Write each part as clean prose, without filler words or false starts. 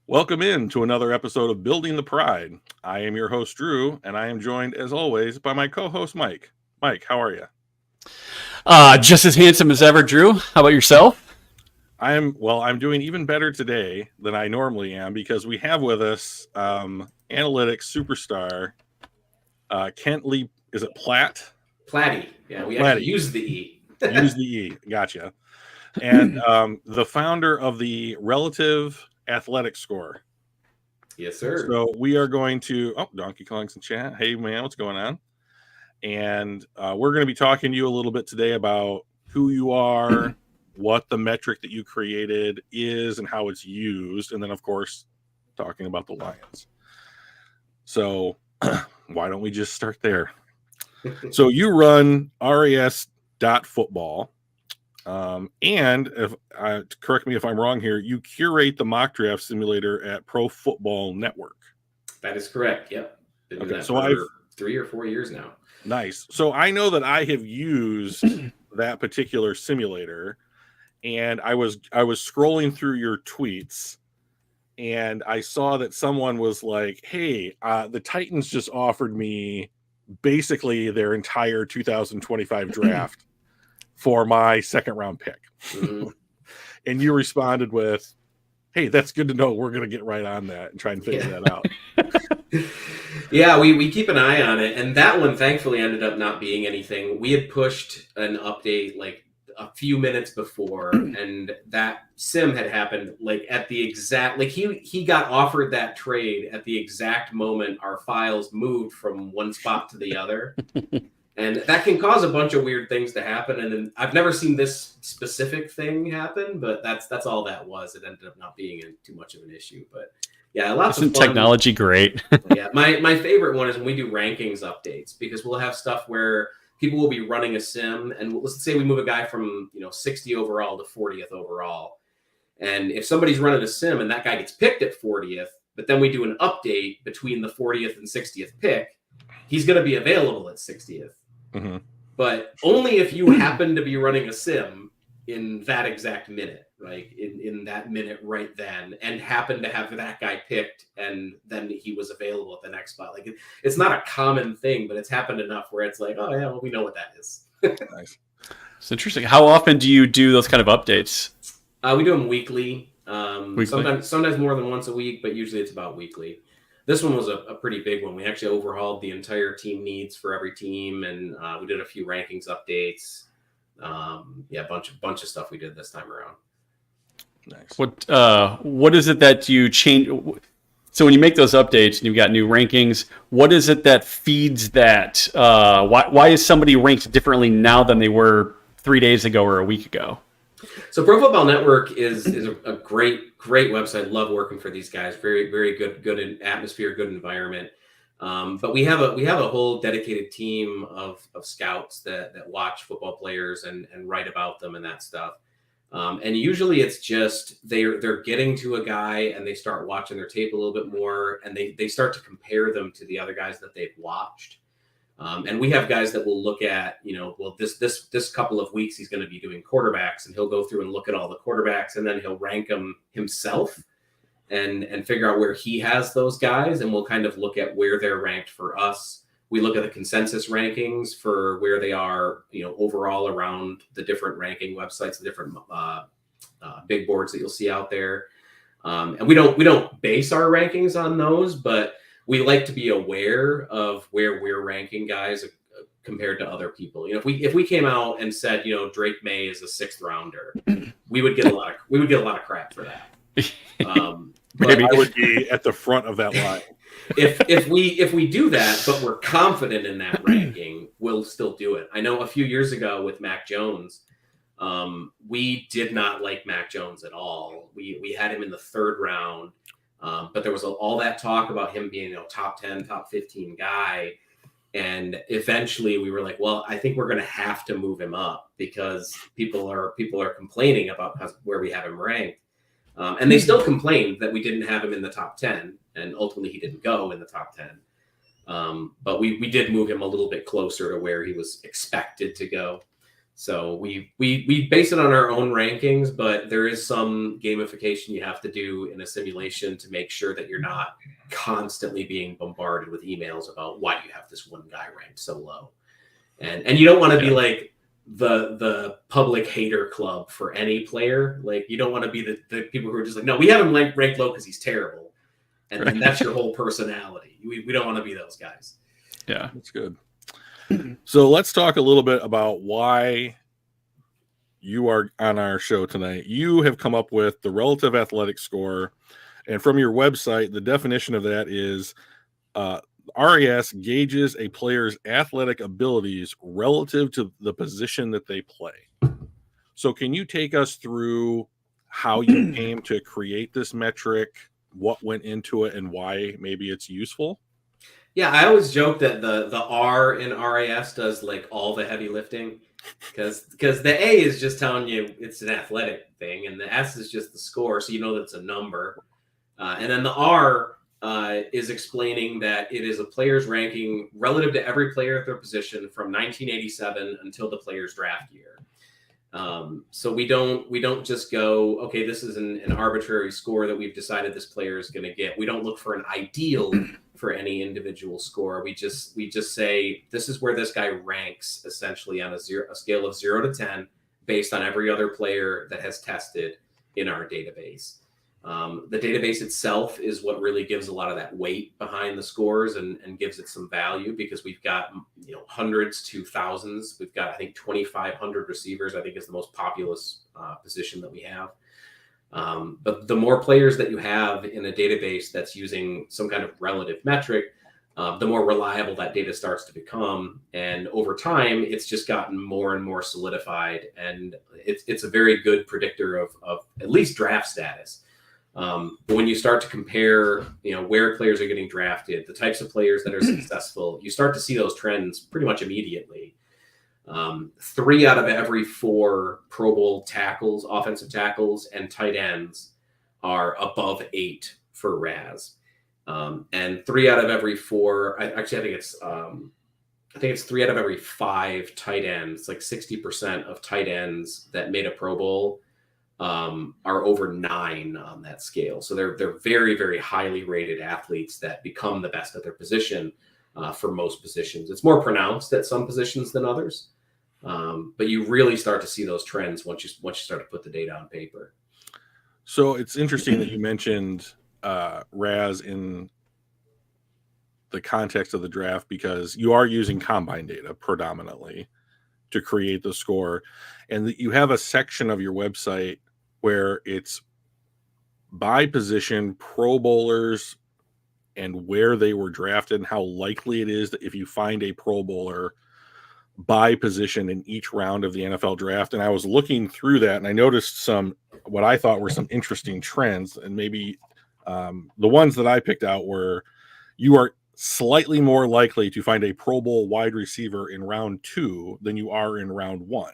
Welcome in to another episode of Building the Pride. I am your host, Drew, and I am joined, as always, by my co-host, Mike. Mike, how are you? Just as handsome as ever, Drew. How about yourself? I'm doing even better today than I normally am because we have with us analytics superstar Kent Lee. Is it Platte? Platte. Yeah, we Platte. actually use the E. Use the E. Gotcha. And the founder of the Relative Athletic Score. Yes, sir. So we are going to, Donkey Kong's in chat. Hey, man, what's going on? And we're going to be talking to you a little bit today about who you are, what the metric that you created is, and how it's used. And then, of course, talking about the Lions. So why don't we just start there? So you run RAS.football. And if correct me if I'm wrong here, you curate the mock draft simulator at Pro Football Network. That is correct. Yep. Been doing that So for I've 3 or 4 years now. Nice. So I know that I have used that particular simulator, and I was scrolling through your tweets, and I saw that someone was like, "Hey, the Titans just offered me basically their entire 2025 draft for my second round pick." Mm-hmm. And you responded with, "Hey, that's good to know. We're going to get right on that and try and figure that out." Yeah, we keep an eye on it. And that one, thankfully, ended up not being anything. We had pushed an update like a few minutes before, and that sim had happened like at the exact, like he got offered that trade at the exact moment our files moved from one spot to the other. And that can cause a bunch of weird things to happen. And then I've never seen this specific thing happen, but that's all that was. It ended up not being too much of an issue. But yeah, lots of fun. Technology great? Yeah, my favorite one is when we do rankings updates, because we'll have stuff where people will be running a sim, and let's say we move a guy from 60 overall to 40th overall. And if somebody's running a sim and that guy gets picked at 40th, but then we do an update between the 40th and 60th pick, he's going to be available at 60th. Mm-hmm. But only if you happen to be running a sim in that exact minute, right? In that minute right then, and happen to have that guy picked, and then he was available at the next spot. Like it's not a common thing, but it's happened enough where it's like, oh yeah, well, we know what that is. Nice. It's interesting. How often do you do those kind of updates? We do them weekly. Weekly? Sometimes more than once a week, but usually it's about weekly. This one was a pretty big one. We actually overhauled the entire team needs for every team, and we did a few rankings updates. Yeah, a bunch of stuff we did this time around. Nice. What is it that you change? So when you make those updates and you've got new rankings, what is it that feeds that? Why is somebody ranked differently now than they were 3 days ago or a week ago? So Pro Football Network is a great website. Love working for these guys. Very, very good in atmosphere, good environment. But we have a whole dedicated team of scouts that watch football players and write about them and that stuff. And usually it's just they're getting to a guy and they start watching their tape a little bit more, and they start to compare them to the other guys that they've watched. And we have guys that will look at, this couple of weeks he's going to be doing quarterbacks, and he'll go through and look at all the quarterbacks, and then he'll rank them himself and figure out where he has those guys. And we'll kind of look at where they're ranked for us. We look at the consensus rankings for where they are, overall around the different ranking websites, the different big boards that you'll see out there. And we don't base our rankings on those, but we like to be aware of where we're ranking guys compared to other people. If we came out and said, Drake May is a 6th rounder, we would get a lot of crap for that. Maybe I would be at the front of that line. If we do that, but we're confident in that ranking, we'll still do it. I know a few years ago with Mac Jones, we did not like Mac Jones at all. We had him in the 3rd round. But there was all that talk about him being a top 10, top 15 guy. And eventually we were like, well, I think we're going to have to move him up because people are complaining about where we have him ranked. And they still complained that we didn't have him in the top 10. And ultimately he didn't go in the top 10. But we did move him a little bit closer to where he was expected to go. So we base it on our own rankings, but there is some gamification you have to do in a simulation to make sure that you're not constantly being bombarded with emails about why you have this one guy ranked so low. And you don't want to be like the public hater club for any player. Like, you don't want to be the people who are just like, no, we have him ranked low because he's terrible. And then that's your whole personality. We don't want to be those guys. Yeah, that's good. So let's talk a little bit about why you are on our show tonight. You have come up with the relative athletic score, and from your website, the definition of that is RAS gauges a player's athletic abilities relative to the position that they play. So can you take us through how you came to create this metric, what went into it, and why maybe it's useful? Yeah, I always joke that the R in RAS does like all the heavy lifting, because the A is just telling you it's an athletic thing, and the S is just the score, so you know that it's a number, and then the R is explaining that it is a player's ranking relative to every player at their position from 1987 until the player's draft year. So we don't just go, okay, this is an arbitrary score that we've decided this player is going to get. We don't look for an ideal for any individual score. We just say, this is where this guy ranks essentially on a scale of 0 to 10 based on every other player that has tested in our database. The database itself is what really gives a lot of that weight behind the scores and gives it some value, because we've got hundreds to thousands. We've got, I think, 2,500 receivers, I think, is the most populous position that we have. But the more players that you have in a database that's using some kind of relative metric, the more reliable that data starts to become. And over time, it's just gotten more and more solidified. And it's a very good predictor of at least draft status. But when you start to compare, where players are getting drafted, the types of players that are successful, you start to see those trends pretty much immediately. 3 out of every 4 Pro Bowl tackles, offensive tackles, and tight ends are above 8 for RAS. And 3 out of every 4, I think it's 3 out of every 5 tight ends, like 60% of tight ends that made a Pro Bowl are over 9 on that scale. So they're very, very highly rated athletes that become the best at their position for most positions. It's more pronounced at some positions than others, but you really start to see those trends once you start to put the data on paper. So it's interesting that you mentioned RAS in the context of the draft, because you are using combine data predominantly to create the score, and that you have a section of your website where it's by position, Pro Bowlers, and where they were drafted, and how likely it is that if you find a Pro Bowler by position in each round of the NFL draft. And I was looking through that, and I noticed what I thought were some interesting trends, and maybe the ones that I picked out were, you are slightly more likely to find a Pro Bowl wide receiver in round 2 than you are in round 1.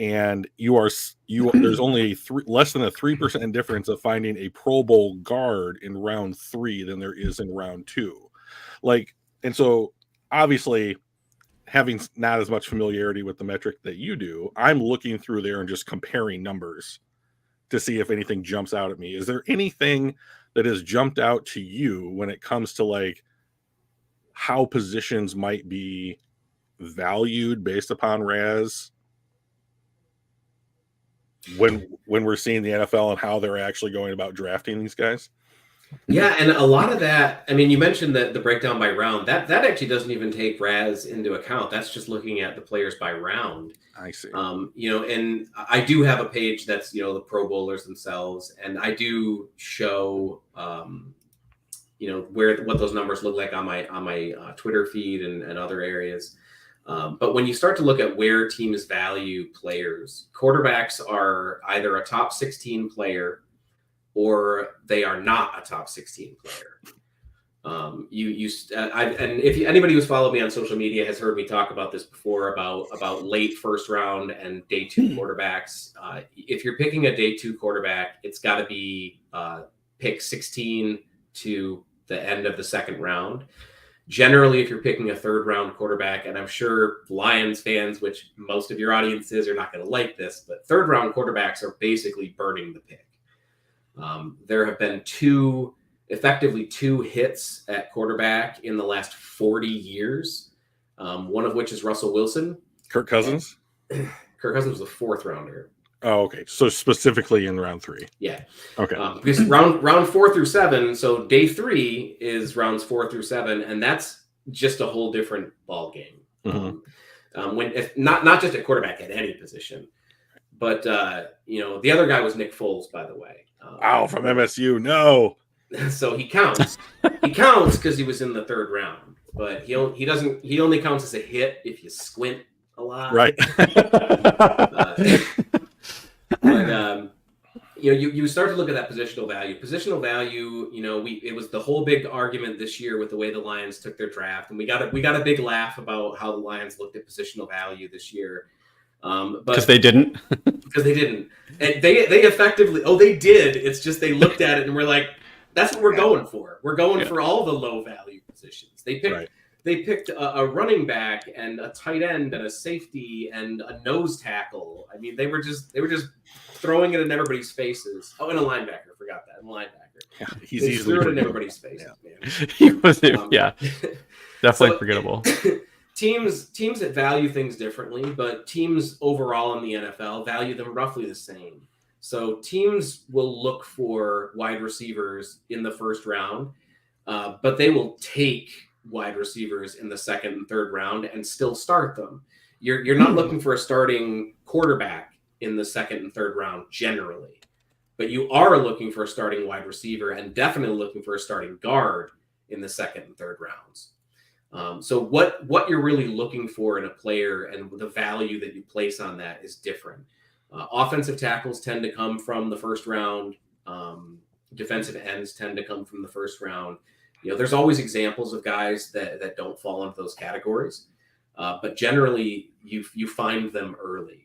And there's only less than a 3% difference of finding a Pro Bowl guard in round 3 than there is in round 2. And so obviously, having not as much familiarity with the metric that you do, I'm looking through there and just comparing numbers to see if anything jumps out at me. Is there anything that has jumped out to you when it comes to how positions might be valued based upon RAS when we're seeing the NFL and how they're actually going about drafting these guys? Yeah, and a lot of that, I mean, you mentioned that the breakdown by round, that actually doesn't even take RAS into account. That's just looking at the players by round. I see. And I do have a page that's, the Pro Bowlers themselves, and I do show, what those numbers look like on my Twitter feed and other areas. But when you start to look at where teams value players, quarterbacks are either a top 16 player or they are not a top 16 player. And if anybody who's followed me on social media has heard me talk about this before, about late first round and day 2 quarterbacks. If you're picking a day 2 quarterback, it's got to be pick 16 to the end of the second round. Generally, if you're picking a third-round quarterback, and I'm sure Lions fans, which most of your audience is, are not going to like this, but third-round quarterbacks are basically burning the pick. There have been effectively two hits at quarterback in the last 40 years, one of which is Russell Wilson. Kirk Cousins? Kirk Cousins was a fourth rounder. Oh, okay. So specifically in round 3. Yeah. Okay. Because round 4 through 7, so day 3 is rounds 4 through 7, and that's just a whole different ball game. When if not just at quarterback, at any position. But the other guy was Nick Foles, by the way. From MSU. No. So he counts. He counts because he was in the third round, but he only counts as a hit if you squint a lot. Right. But you start to look at that positional value. Positional value, it was the whole big argument this year with the way the Lions took their draft, and we got a big laugh about how the Lions looked at positional value this year. But because they didn't. Because they didn't, and they effectively. Oh, they did. It's just they looked at it and we're like, that's what we're going for. We're going for all the low value positions. They picked a running back and a tight end and a safety and a nose tackle. I mean, they were just throwing it in everybody's faces. Oh, and a linebacker. Forgot that. Linebacker. Yeah, he's they easily threw it in everybody's faces, man. He was, definitely forgettable. Teams that value things differently, but teams overall in the NFL value them roughly the same. So teams will look for wide receivers in the first round, but they will take wide receivers in the second and third round and still start them. You're not looking for a starting quarterback in the second and third round generally, but you are looking for a starting wide receiver and definitely looking for a starting guard in the second and third rounds. So what you're really looking for in a player and the value that you place on that is different. Offensive tackles tend to come from the first round. Defensive ends tend to come from the first round. There's always examples of guys that don't fall into those categories, but generally you find them early.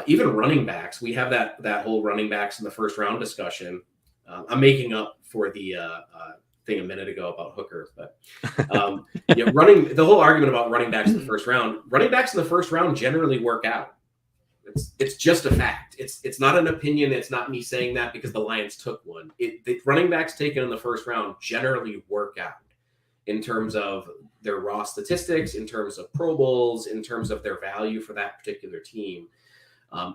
Even running backs, we have that whole running backs in the first round discussion. I'm making up for the thing a minute ago about Hooker, but running the whole argument about running backs in the first round. Running backs in the first round generally work out. It's just a fact. It's not an opinion. It's not me saying that because the Lions took one. The running backs taken in the first round generally work out in terms of their raw statistics, in terms of Pro Bowls, in terms of their value for that particular team.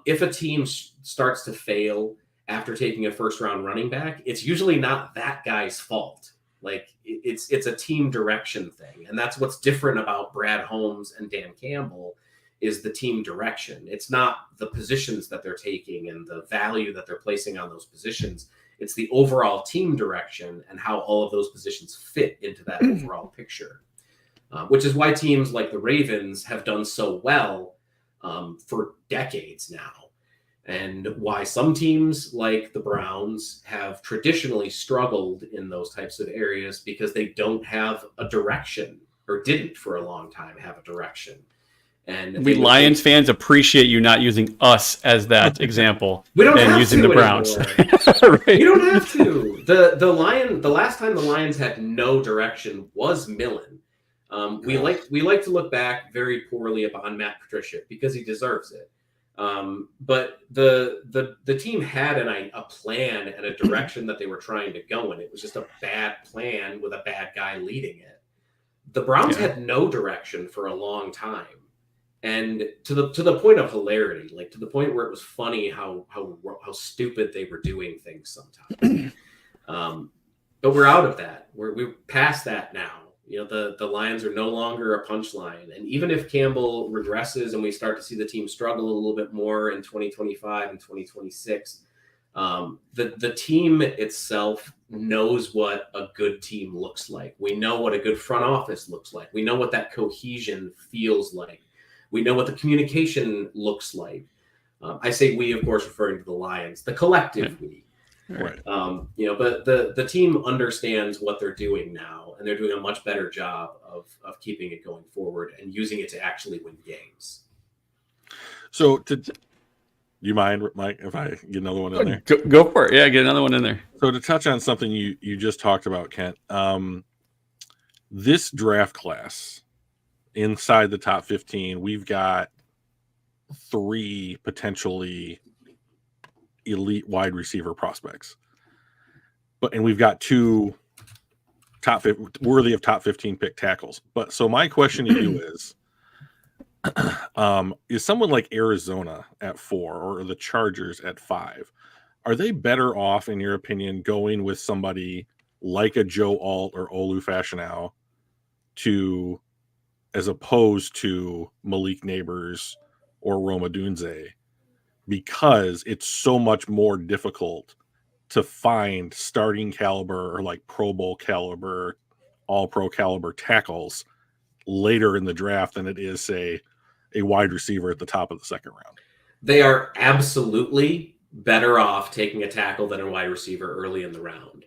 If a team starts to fail after taking a first round running back, it's usually not that guy's fault. Like it's a team direction thing. And that's what's different about Brad Holmes and Dan Campbell is the team direction. It's not the positions that they're taking and the value that they're placing on those positions. It's the overall team direction and how all of those positions fit into that overall picture, which is why teams like the Ravens have done so well for decades now. And why some teams like the Browns have traditionally struggled in those types of areas because they don't have a direction or didn't for a long time have a direction. And we Lions fans appreciate you not using us as that example. We don't have using to the Browns. Right. You don't have to. The last time the Lions had no direction was Millen. We like to look back very poorly upon Matt Patricia because he deserves it. But the team had a plan and a direction that they were trying to go in. It was just a bad plan with a bad guy leading it. The Browns had no direction for a long time. And to the point of hilarity, like to the point where it was funny how stupid they were doing things sometimes. But we're out of that. We're past that now. The Lions are no longer a punchline. And even if Campbell regresses and we start to see the team struggle a little bit more in 2025 and 2026, the team itself knows what a good team looks like. We know what a good front office looks like. We know what that cohesion feels like. We know what the communication looks like. I say we, of course, referring to the Lions, the collective we. Right. But the team understands what they're doing now, and they're doing a much better job of keeping it going forward and using it to actually win games. So, do you mind, Mike, if I get another one in there? Go for it. Yeah, get another one in there. So, to touch on something you just talked about, Kent, this draft class, inside the top 15, we've got 3 potentially elite wide receiver prospects, and we've got 2 worthy of top 15 pick tackles. But so my question to you is someone like Arizona at 4 or the Chargers at 5, are they better off, in your opinion, going with somebody like a Joe Alt or Olu Fashionow as opposed to Malik Neighbors or Roma Dunze, because it's so much more difficult to find starting caliber or like Pro Bowl caliber, all pro caliber tackles later in the draft than it is, say, a wide receiver at the top of the second round? They are absolutely better off taking a tackle than a wide receiver early in the round.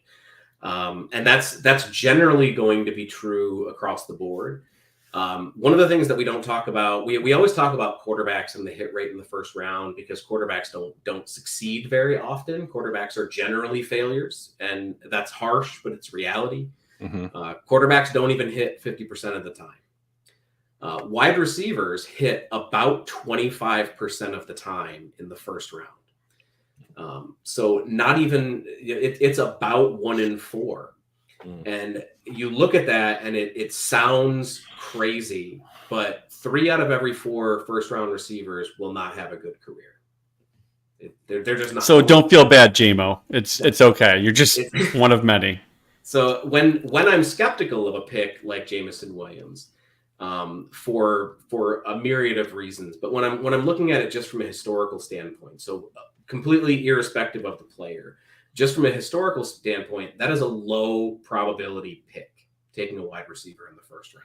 And that's generally going to be true across the board. One of the things that we don't talk about, we always talk about quarterbacks and the hit rate in the first round, because quarterbacks don't succeed very often. Quarterbacks are generally failures, and that's harsh, but it's reality. Mm-hmm. Quarterbacks don't even hit 50% of the time. Wide receivers hit about 25% of the time in the first round. So not even, it's about 1 in 4. And you look at that and it sounds crazy, but 3 out of every 4 first round receivers will not have a good career. They're just not. So don't feel bad, JMO. It's okay. You're just one of many. So when I'm skeptical of a pick like Jameson Williams, for a myriad of reasons, but when I'm looking at it just from a historical standpoint, so completely irrespective of the player, just from a historical standpoint, that is a low probability pick, taking a wide receiver in the first round.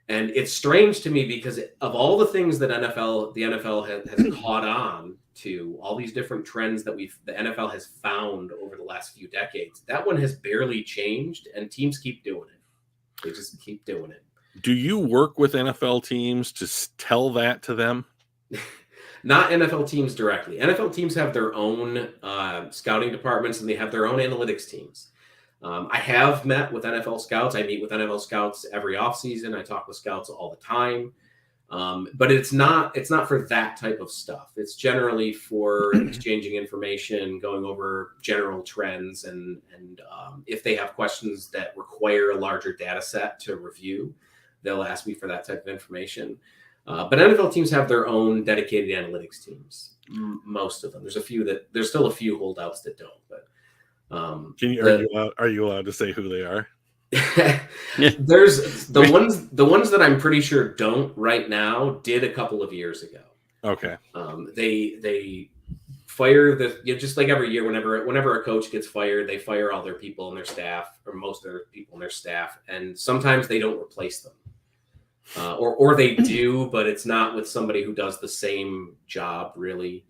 And it's strange to me because of all the things that the NFL has caught on to, all these different trends that the NFL has found over the last few decades, that one has barely changed, and teams keep doing it. They just keep doing it. Do you work with NFL teams to tell that to them? Not NFL teams directly. NFL teams have their own scouting departments, and they have their own analytics teams. I have met with NFL scouts. I meet with NFL scouts every offseason. I talk with scouts all the time. But it's not for that type of stuff. It's generally for exchanging information, going over general trends, and if they have questions that require a larger data set to review, they'll ask me for that type of information. But NFL teams have their own dedicated analytics teams. Most of them. There's still a few holdouts that don't. But are you allowed to say who they are? There's the ones that I'm pretty sure don't right now did a couple of years ago. Okay. They fire just like every year, whenever a coach gets fired, they fire all their people in their staff, or most of their people in their staff, and sometimes they don't replace them. Or they do, but it's not with somebody who does the same job, really.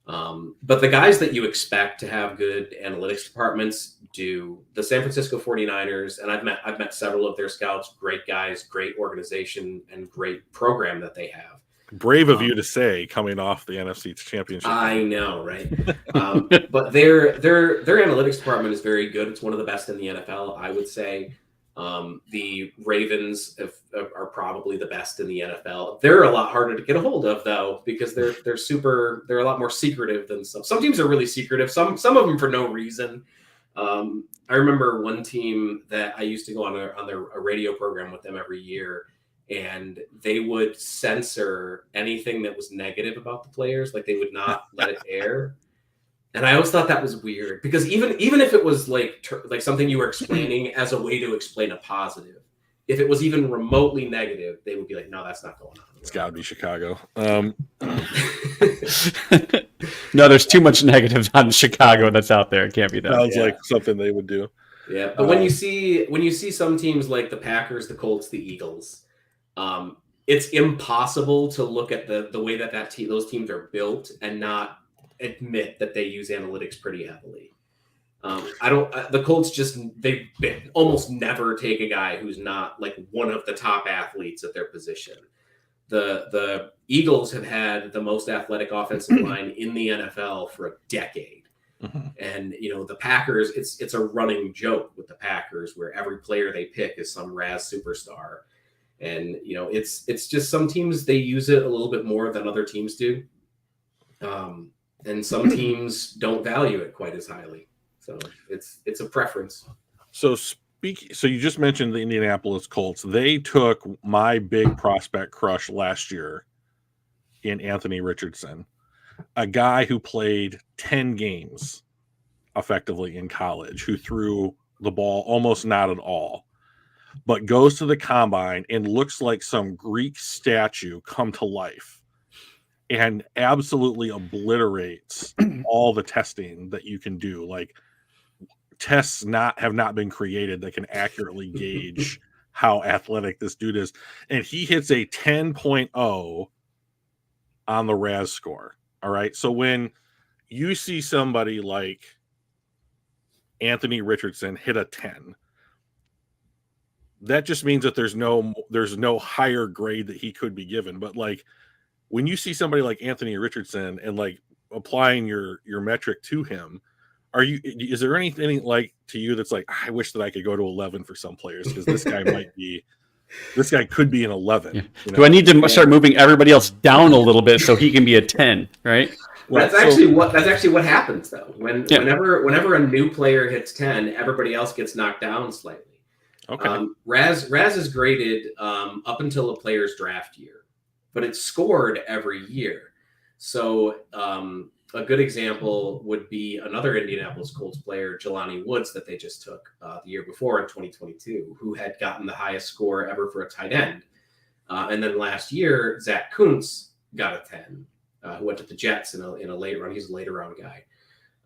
But the guys that you expect to have good analytics departments do. The San Francisco 49ers, and I've met several of their scouts, great guys, great organization, and great program that they have. Brave of you to say, coming off the NFC Championship. I know, right? But their analytics department is very good. It's one of the best in the NFL, I would say. The Ravens are probably the best in the NFL. They're a lot harder to get a hold of, though, because they're a lot more secretive than some teams are really secretive. Some of them for no reason. I remember one team that I used to go on a radio program with them every year, and they would censor anything that was negative about the players. Like, they would not let it air. And I always thought that was weird, because even if it was like something you were explaining as a way to explain a positive, if it was even remotely negative, they would be like, no, that's not going on. It's got to be Chicago. No, there's too much negative on Chicago that's out there. It can't be that. Sounds like something they would do. Yeah, but when you see some teams like the Packers, the Colts, the Eagles, it's impossible to look at the way those teams are built and not admit that they use analytics pretty heavily. The Colts they almost never take a guy who's not like one of the top athletes at their position. The Eagles have had the most athletic offensive line in the NFL for a decade. And the Packers, it's a running joke with the Packers where every player they pick is some RAS superstar. And it's just some teams, they use it a little bit more than other teams do. And some teams don't value it quite as highly. So it's a preference. So you just mentioned the Indianapolis Colts. They took my big prospect crush last year in Anthony Richardson, a guy who played 10 games effectively in college, who threw the ball almost not at all, but goes to the combine and looks like some Greek statue come to life and absolutely obliterates all the testing that you can do. Like, tests have not been created that can accurately gauge how athletic this dude is. And he hits a 10.0 on the RAS score. All right. So when you see somebody like Anthony Richardson hit a 10, that just means that there's no higher grade that he could be given. But like, when you see somebody like Anthony Richardson and like applying your metric to him, is there anything like to you that's like, I wish that I could go to 11 for some players because this guy could be an 11. Yeah. Do I need to start moving everybody else down a little bit so he can be a 10, right? That's actually what happens though. Whenever a new player hits 10, everybody else gets knocked down slightly. Okay. RAS is graded up until a player's draft year, but it's scored every year. So a good example would be another Indianapolis Colts player, Jelani Woods, that they just took the year before in 2022, who had gotten the highest score ever for a tight end. And then last year, Zach Kuntz got a 10, who went to the Jets in a late round. He's a later round guy.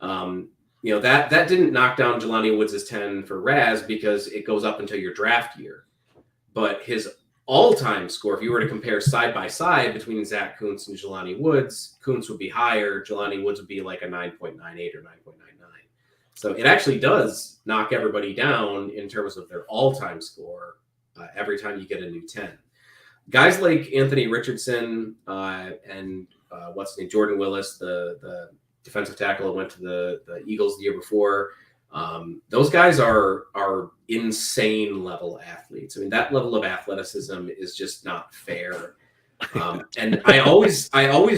That didn't knock down Jelani Woods' 10 for RAS because it goes up until your draft year. But his all-time score, if you were to compare side by side between Zach Kuntz and Jelani Woods, Kuntz would be higher. Jelani Woods would be like a 9.98 or 9.99. So it actually does knock everybody down in terms of their all-time score every time you get a new 10. Guys like Anthony Richardson and what's his name, Jordan Willis, the defensive tackle that went to the Eagles the year before, those guys are insane level athletes. I mean, that level of athleticism is just not fair. And I always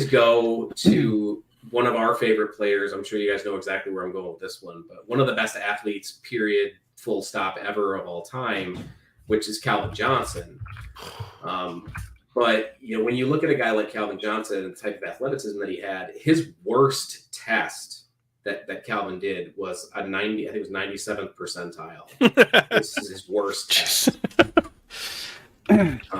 go to one of our favorite players. I'm sure you guys know exactly where I'm going with this one, but one of the best athletes, period, full stop, ever of all time, which is Calvin Johnson. But when you look at a guy like Calvin Johnson and the type of athleticism that he had, his worst test that Calvin did was a 90, I think it was 97th percentile. This is his worst test.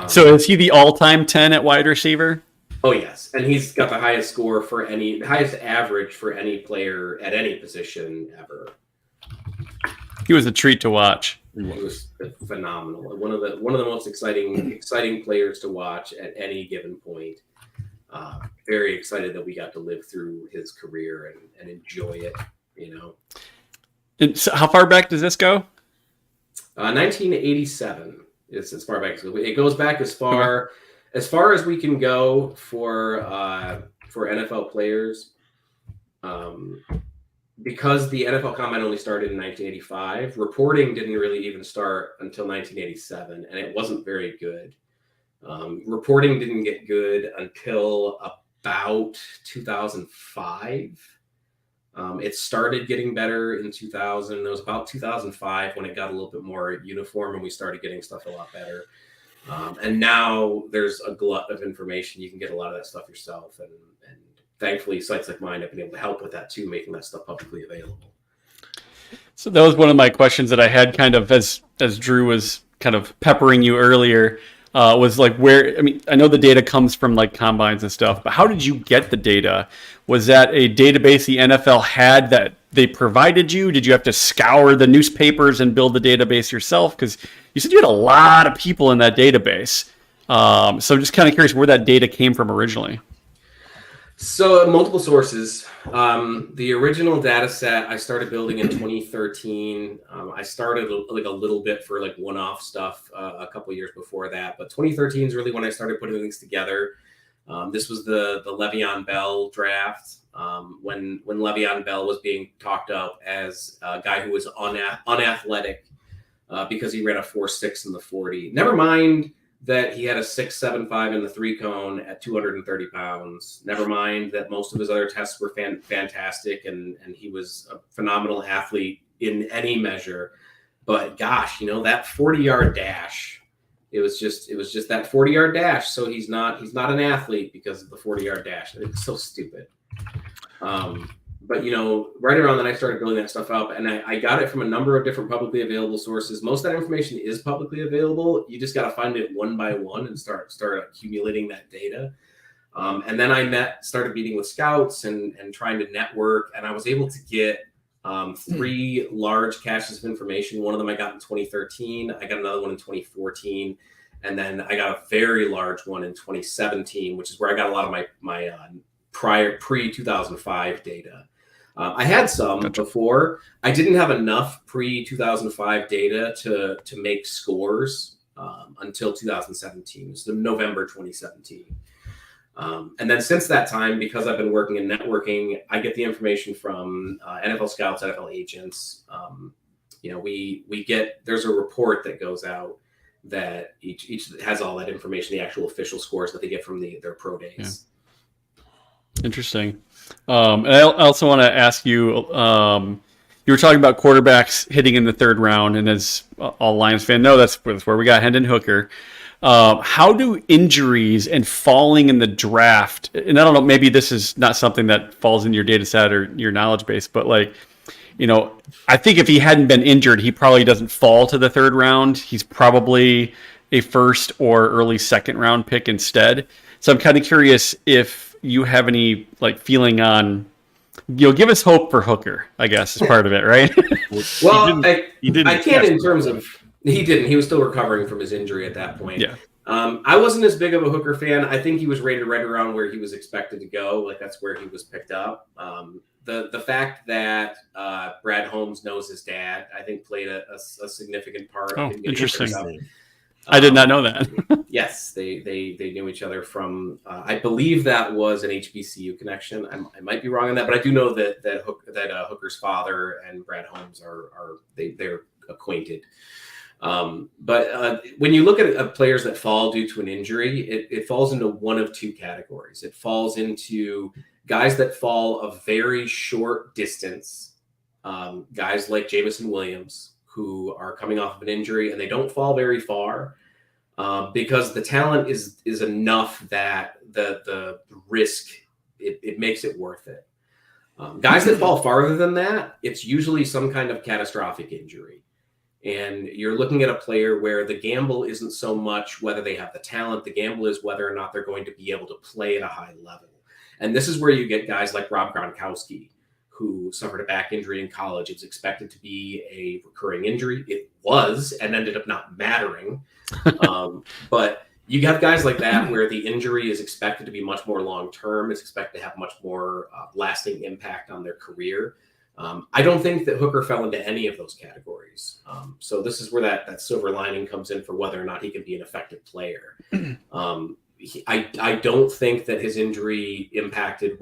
So is he the all-time 10 at wide receiver? Oh yes, and he's got the highest score the highest average for any player at any position ever. He was a treat to watch. He was phenomenal. One of the most exciting players to watch at any given point. Very excited that we got to live through his career and enjoy it, And so how far back does this go? 1987 is as far back as it goes back as far as we can go for NFL players. Because the NFL Combine only started in 1985, reporting didn't really even start until 1987, and it wasn't very good. Reporting didn't get good until about 2005. It started getting better in 2000. It was about 2005 when it got a little bit more uniform and we started getting stuff a lot better. And now there's a glut of information. You can get a lot of that stuff yourself. And thankfully, sites like mine have been able to help with that too, making that stuff publicly available. So that was one of my questions that I had kind of as Drew was kind of peppering you earlier. Was like I know the data comes from like combines and stuff, but how did you get the data? Was that a database the NFL had that they provided you? Did you have to scour the newspapers and build the database yourself? Because you said you had a lot of people in that database. So I'm just kind of curious where that data came from originally. So multiple sources. The original data set I started building in 2013. I started like a little bit for like one-off stuff a couple of years before that, but 2013 is really when I started putting things together. This was the Le'Veon Bell draft, when Le'Veon Bell was being talked up as a guy who was unathletic because he ran a 4.6 in the 40. Never mind that he had a 6.75 in the 3-cone at 230 pounds. Never mind that most of his other tests were fantastic, and he was a phenomenal athlete in any measure. But gosh, that 40-yard dash, it was just that 40-yard dash. So he's not an athlete because of the 40-yard dash. It's so stupid. But right around then I started building that stuff up, and I got it from a number of different publicly available sources. Most of that information is publicly available. You just got to find it one by one and start accumulating that data. And then I started meeting with scouts and trying to network, and I was able to get 3 large caches of information. One of them I got in 2013. I got another one in 2014. And then I got a very large one in 2017, which is where I got a lot of my prior pre-2005 data. I had some before. I didn't have enough pre-2005 data to make scores until 2017. So November 2017. And then since that time, because I've been working in networking, I get the information from NFL scouts, NFL agents. There's a report that goes out that each has all that information, the actual official scores that they get from their pro days. Yeah. Interesting. And I also want to ask you, you were talking about quarterbacks hitting in the 3rd round, and as all Lions fans know, that's where we got Hendon Hooker. How do injuries and falling in the draft, and I don't know, maybe this is not something that falls in your data set or your knowledge base, but I think if he hadn't been injured, he probably doesn't fall to the 3rd round. He's probably a 1st or early 2nd round pick instead. So I'm kind of curious if you have any feeling on, give us hope for Hooker, I guess, is part of it, right? Well, he didn't. I can't in terms of he didn't. He was still recovering from his injury at that point. Yeah. I wasn't as big of a Hooker fan. I think he was rated right around where he was expected to go. That's where he was picked up. The fact that Brad Holmes knows his dad, I think, played a significant part. Oh, in interesting. I did not know that. Yes, they knew each other from. I believe that was an HBCU connection. I might be wrong on that, but I do know that Hooker's father and Brad Holmes they're acquainted. But when you look at players that fall due to an injury, it falls into one of 2 categories. It falls into guys that fall a very short distance, guys like Jamison Williams, who are coming off of an injury, and they don't fall very far because the talent is enough that the risk, it makes it worth it. Guys that fall farther than that, it's usually some kind of catastrophic injury. And you're looking at a player where the gamble isn't so much whether they have the talent. The gamble is whether or not they're going to be able to play at a high level. And this is where you get guys like Rob Gronkowski, who suffered a back injury in college. It was expected to be a recurring injury. It was, and ended up not mattering. But you have guys like that where the injury is expected to be much more long-term. It's expected to have much more lasting impact on their career. I don't think that Hooker fell into any of those categories. So this is where that silver lining comes in for whether or not he can be an effective player. I don't think that his injury impacted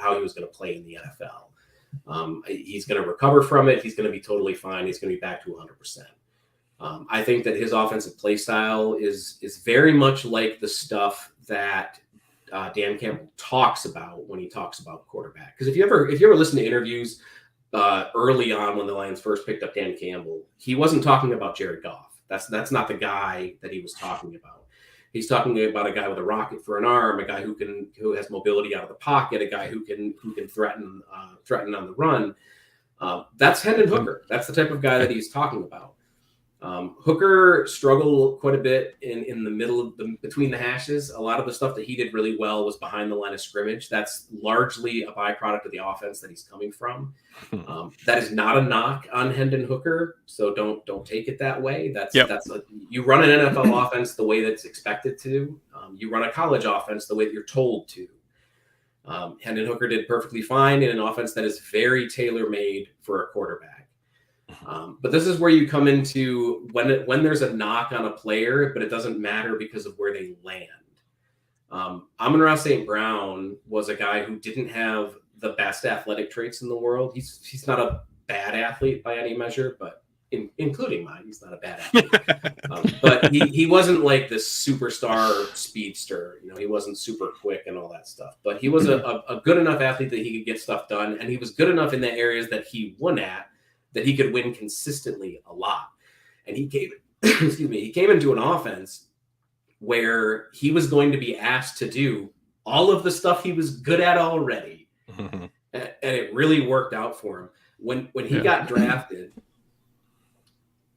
how he was going to play in the NFL. He's going to recover from it. He's going to be totally fine. He's going to be back to 100%. I think that his offensive play style is very much like the stuff that Dan Campbell talks about when he talks about quarterback. Because if you ever listen to interviews early on when the Lions first picked up Dan Campbell, he wasn't talking about Jared Goff. That's not the guy that he was talking about. He's talking about a guy with a rocket for an arm, a guy who has mobility out of the pocket, a guy who can threaten on the run. That's Hendon Hooker. That's the type of guy that he's talking about. Hooker struggled quite a bit in the middle between the hashes. A lot of the stuff that he did really well was behind the line of scrimmage. That's largely a byproduct of the offense that he's coming from. That is not a knock on Hendon Hooker, so don't take it that way. You run an NFL offense the way that's expected to. You run a college offense the way that you're told to. Hendon Hooker did perfectly fine in an offense that is very tailor-made for a quarterback. But this is where you come into when there's a knock on a player, but it doesn't matter because of where they land. Amon-Ra St. Brown was a guy who didn't have the best athletic traits in the world. He's not a bad athlete by any measure, but including mine, he's not a bad athlete. But he wasn't like this superstar speedster. You know, he wasn't super quick and all that stuff. But he was a good enough athlete that he could get stuff done, and he was good enough in the areas that he won at that he could win consistently a lot. And he came, he came into an offense where he was going to be asked to do all of the stuff he was good at already. And it really worked out for him. When he got drafted,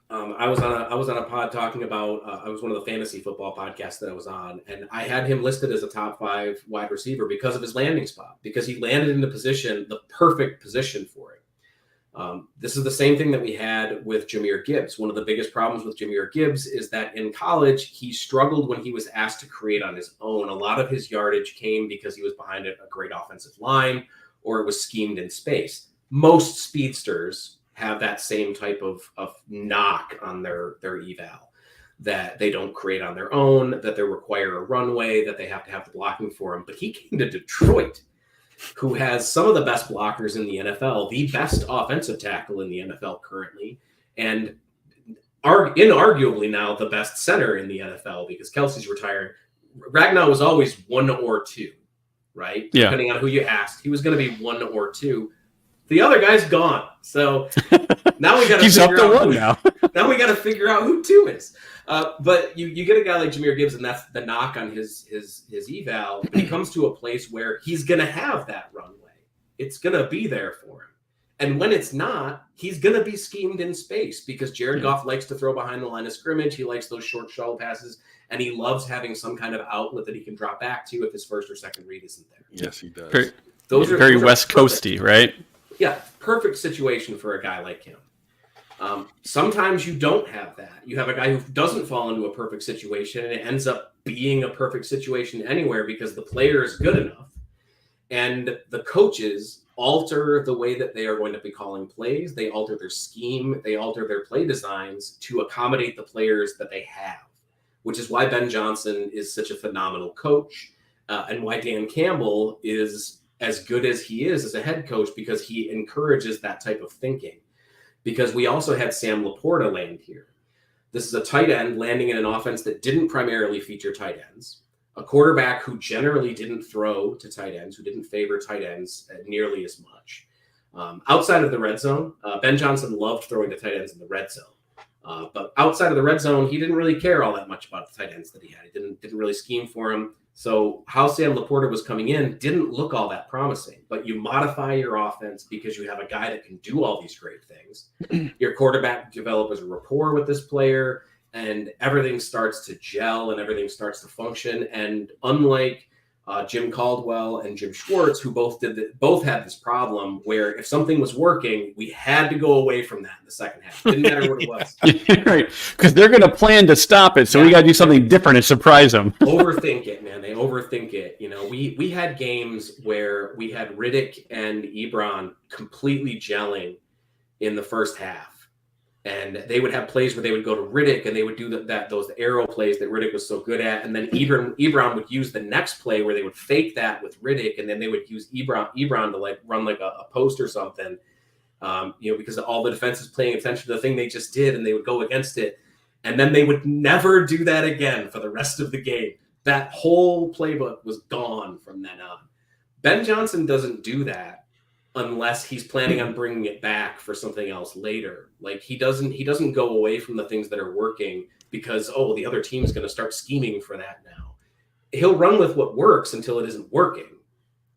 I was on a pod talking about, I was one of the fantasy football podcasts that I was on, and I had him listed as a top 5 wide receiver because of his landing spot, because he landed in the perfect position for it. This is the same thing that we had with Jahmyr Gibbs. One of the biggest problems with Jahmyr Gibbs is that in college, he struggled when he was asked to create on his own. A lot of his yardage came because he was behind a great offensive line, or it was schemed in space. Most speedsters have that same type of knock on their eval, that they don't create on their own, that they require a runway, that they have to have the blocking for them. But he came to Detroit, who has some of the best blockers in the NFL, the best offensive tackle in the NFL currently, and inarguably now the best center in the NFL because Kelsey's retiring. Ragnar was always 1 or 2, right? Yeah. Depending on who you asked, he was going to be 1 or 2. The other guy's gone, so now we got to He's up to 1 now. Now we got to figure out who 2 is. But you get a guy like Jahmyr Gibbs, and that's the knock on his eval. But he comes to a place where he's going to have that runway. It's going to be there for him. And when it's not, he's going to be schemed in space because Jared Goff likes to throw behind the line of scrimmage. He likes those short shuttle passes, and he loves having some kind of outlet that he can drop back to if his first or second read isn't there. Yes, he does. Those are very West Coasty, right? Yeah, perfect situation for a guy like him. Sometimes you don't have that. You have a guy who doesn't fall into a perfect situation, and it ends up being a perfect situation anywhere because the player is good enough. And the coaches alter the way that they are going to be calling plays. They alter their scheme. They alter their play designs to accommodate the players that they have, which is why Ben Johnson is such a phenomenal coach and why Dan Campbell is as good as he is as a head coach, because he encourages that type of thinking. Because we also had Sam Laporta land here. This is a tight end landing in an offense that didn't primarily feature tight ends, a quarterback who generally didn't throw to tight ends, who didn't favor tight ends nearly as much. Outside of the red zone, Ben Johnson loved throwing to tight ends in the red zone. But outside of the red zone, he didn't really care all that much about the tight ends that he had. He didn't really scheme for him. So how Sam Laporta was coming in didn't look all that promising, but you modify your offense because you have a guy that can do all these great things. Your quarterback develops a rapport with this player, and everything starts to gel and everything starts to function. And unlike Jim Caldwell and Jim Schwartz, who both had this problem where if something was working, we had to go away from that in the second half. Didn't matter what it was. Right, because they're going to plan to stop it, so we got to do something different and surprise them. Overthink it, man. They overthink it. You know, we had games where we had Riddick and Ebron completely gelling in the first half. And they would have plays where they would go to Riddick and they would do those arrow plays that Riddick was so good at. And then Ebron would use the next play where they would fake that with Riddick, and then they would use Ebron to like run like a post or something, because all the defense is paying attention to the thing they just did, and they would go against it. And then they would never do that again for the rest of the game. That whole playbook was gone from then on. Ben Johnson doesn't do that unless he's planning on bringing it back for something else later. Like he doesn't go away from the things that are working because, the other team is going to start scheming for that now. He'll run with what works until it isn't working.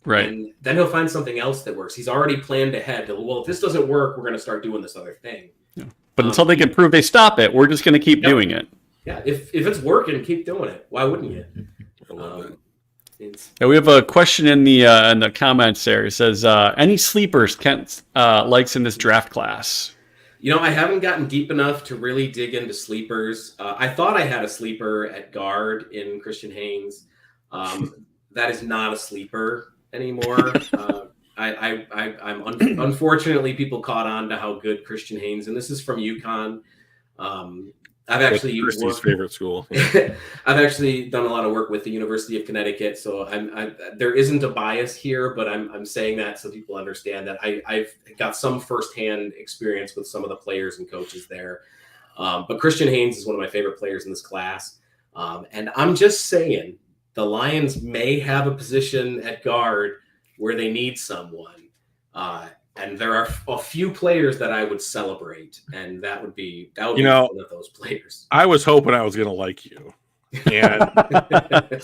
Right. And then he'll find something else that works. He's already planned ahead. If this doesn't work, we're going to start doing this other thing. Yeah. But until they can prove they stop it, we're just going to keep doing it. Yeah. If it's working, keep doing it. Why wouldn't you? I love it. Yeah, we have a question in the comments there. It says, any sleepers Kent likes in this draft class? I haven't gotten deep enough to really dig into sleepers. I thought I had a sleeper at guard in Christian Haynes. That is not a sleeper anymore. Unfortunately, people caught on to how good Christian Haynes, and this is from UConn. I've actually Christy's favorite school. I've actually done a lot of work with the University of Connecticut, so there isn't a bias here, but I'm saying that so people understand that I've got some firsthand experience with some of the players and coaches there. But Christian Haynes is one of my favorite players in this class, and I'm just saying the Lions may have a position at guard where they need someone. And there are a few players that I would celebrate, and that would be one of those players. I was hoping I was going to like you, and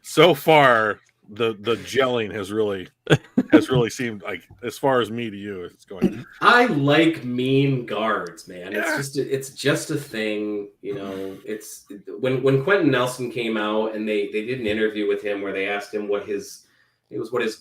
so far the gelling has really seemed like, as far as me to you, it's going. I like mean guards, man. Yeah. It's just a thing, you know. It's when Quentin Nelson came out and they did an interview with him where they asked him what his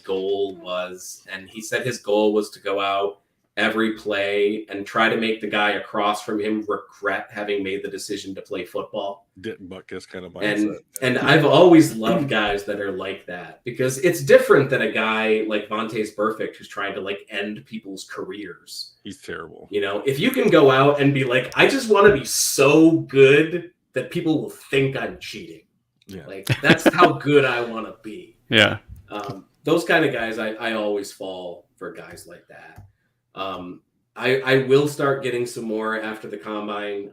goal was, and he said his goal was to go out every play and try to make the guy across from him regret having made the decision to play football. Didn't Buckus kind of mindset. And I've always loved guys that are like that, because it's different than a guy like Vontaze Burfict who's trying to like end people's careers. He's terrible. You know, if you can go out and be like, I just want to be so good that people will think I'm cheating. Yeah. Like, that's how good I want to be. Yeah. Those kind of guys, I always fall for guys like that. I will start getting some more after the combine.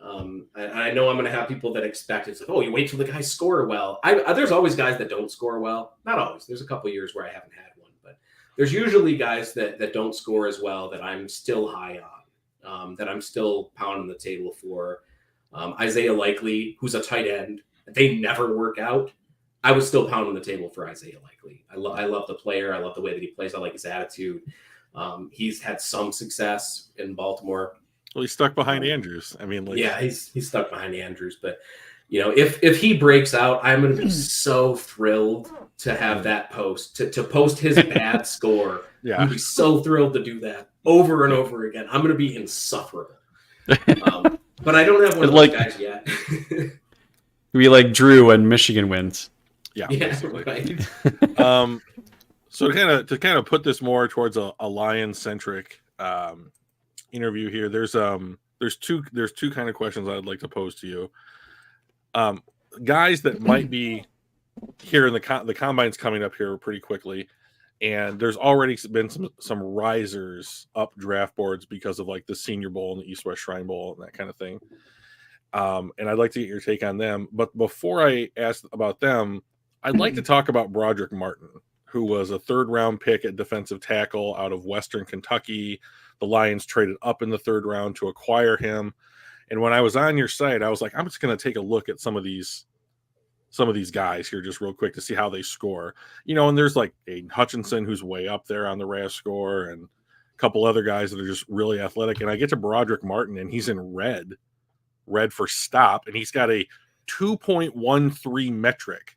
I know I'm going to have people that expect it's like, oh, you wait till the guys score well. There's always guys that don't score well. Not always. There's a couple years where I haven't had one, but there's usually guys that don't score as well that I'm still high on, that I'm still pounding the table for. Isaiah Likely, who's a tight end. They never work out. I was still pounding the table for Isaiah Likely. I love the player. I love the way that he plays. I like his attitude. He's had some success in Baltimore. Well, he's stuck behind Andrews. I mean, like, yeah, he's stuck behind Andrews. But you know, if he breaks out, I'm going to be so thrilled to have that post to post his bad score. Yeah, I'm be so thrilled to do that over and over again. I'm going to be insufferable. But I don't have one of those guys yet. We like Drew when Michigan wins. Yeah, right. So to kind of put this more towards a Lion-centric interview here, there's two kind of questions I'd like to pose to you. Guys that might be here in the combine's coming up here pretty quickly, and there's already been some risers up draft boards because of like the Senior Bowl and the East-West Shrine Bowl and that kind of thing. And I'd like to get your take on them. But before I ask about them, I'd like to talk about Broderick Martin, who was a third-round pick at defensive tackle out of Western Kentucky. The Lions traded up in the third round to acquire him. And when I was on your site, I was like, I'm just going to take a look at some of these guys here just real quick to see how they score. You know, and there's like Aiden Hutchinson, who's way up there on the RAS score, and a couple other guys that are just really athletic. And I get to Broderick Martin, and he's in red for stop, and he's got a 2.13 metric.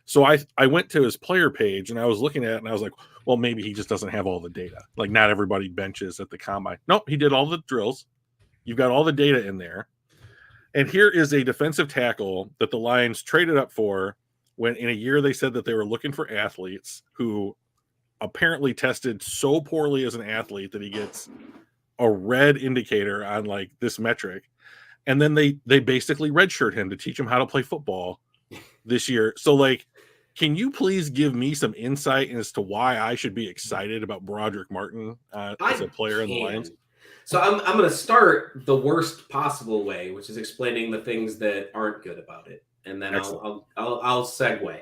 So I went to his player page and I was looking at it and I was like, well, maybe he just doesn't have all the data. Like, not everybody benches at the combine. Nope, he did all the drills. You've got all the data in there. And here is a defensive tackle that the Lions traded up for when in a year they said that they were looking for athletes who apparently tested so poorly as an athlete that he gets a red indicator on like this metric. And then they basically redshirt him to teach him how to play football this year. So like, can you please give me some insight as to why I should be excited about Broderick Martin as a player in the Lions? So I'm going to start the worst possible way, which is explaining the things that aren't good about it, and then I'll segue.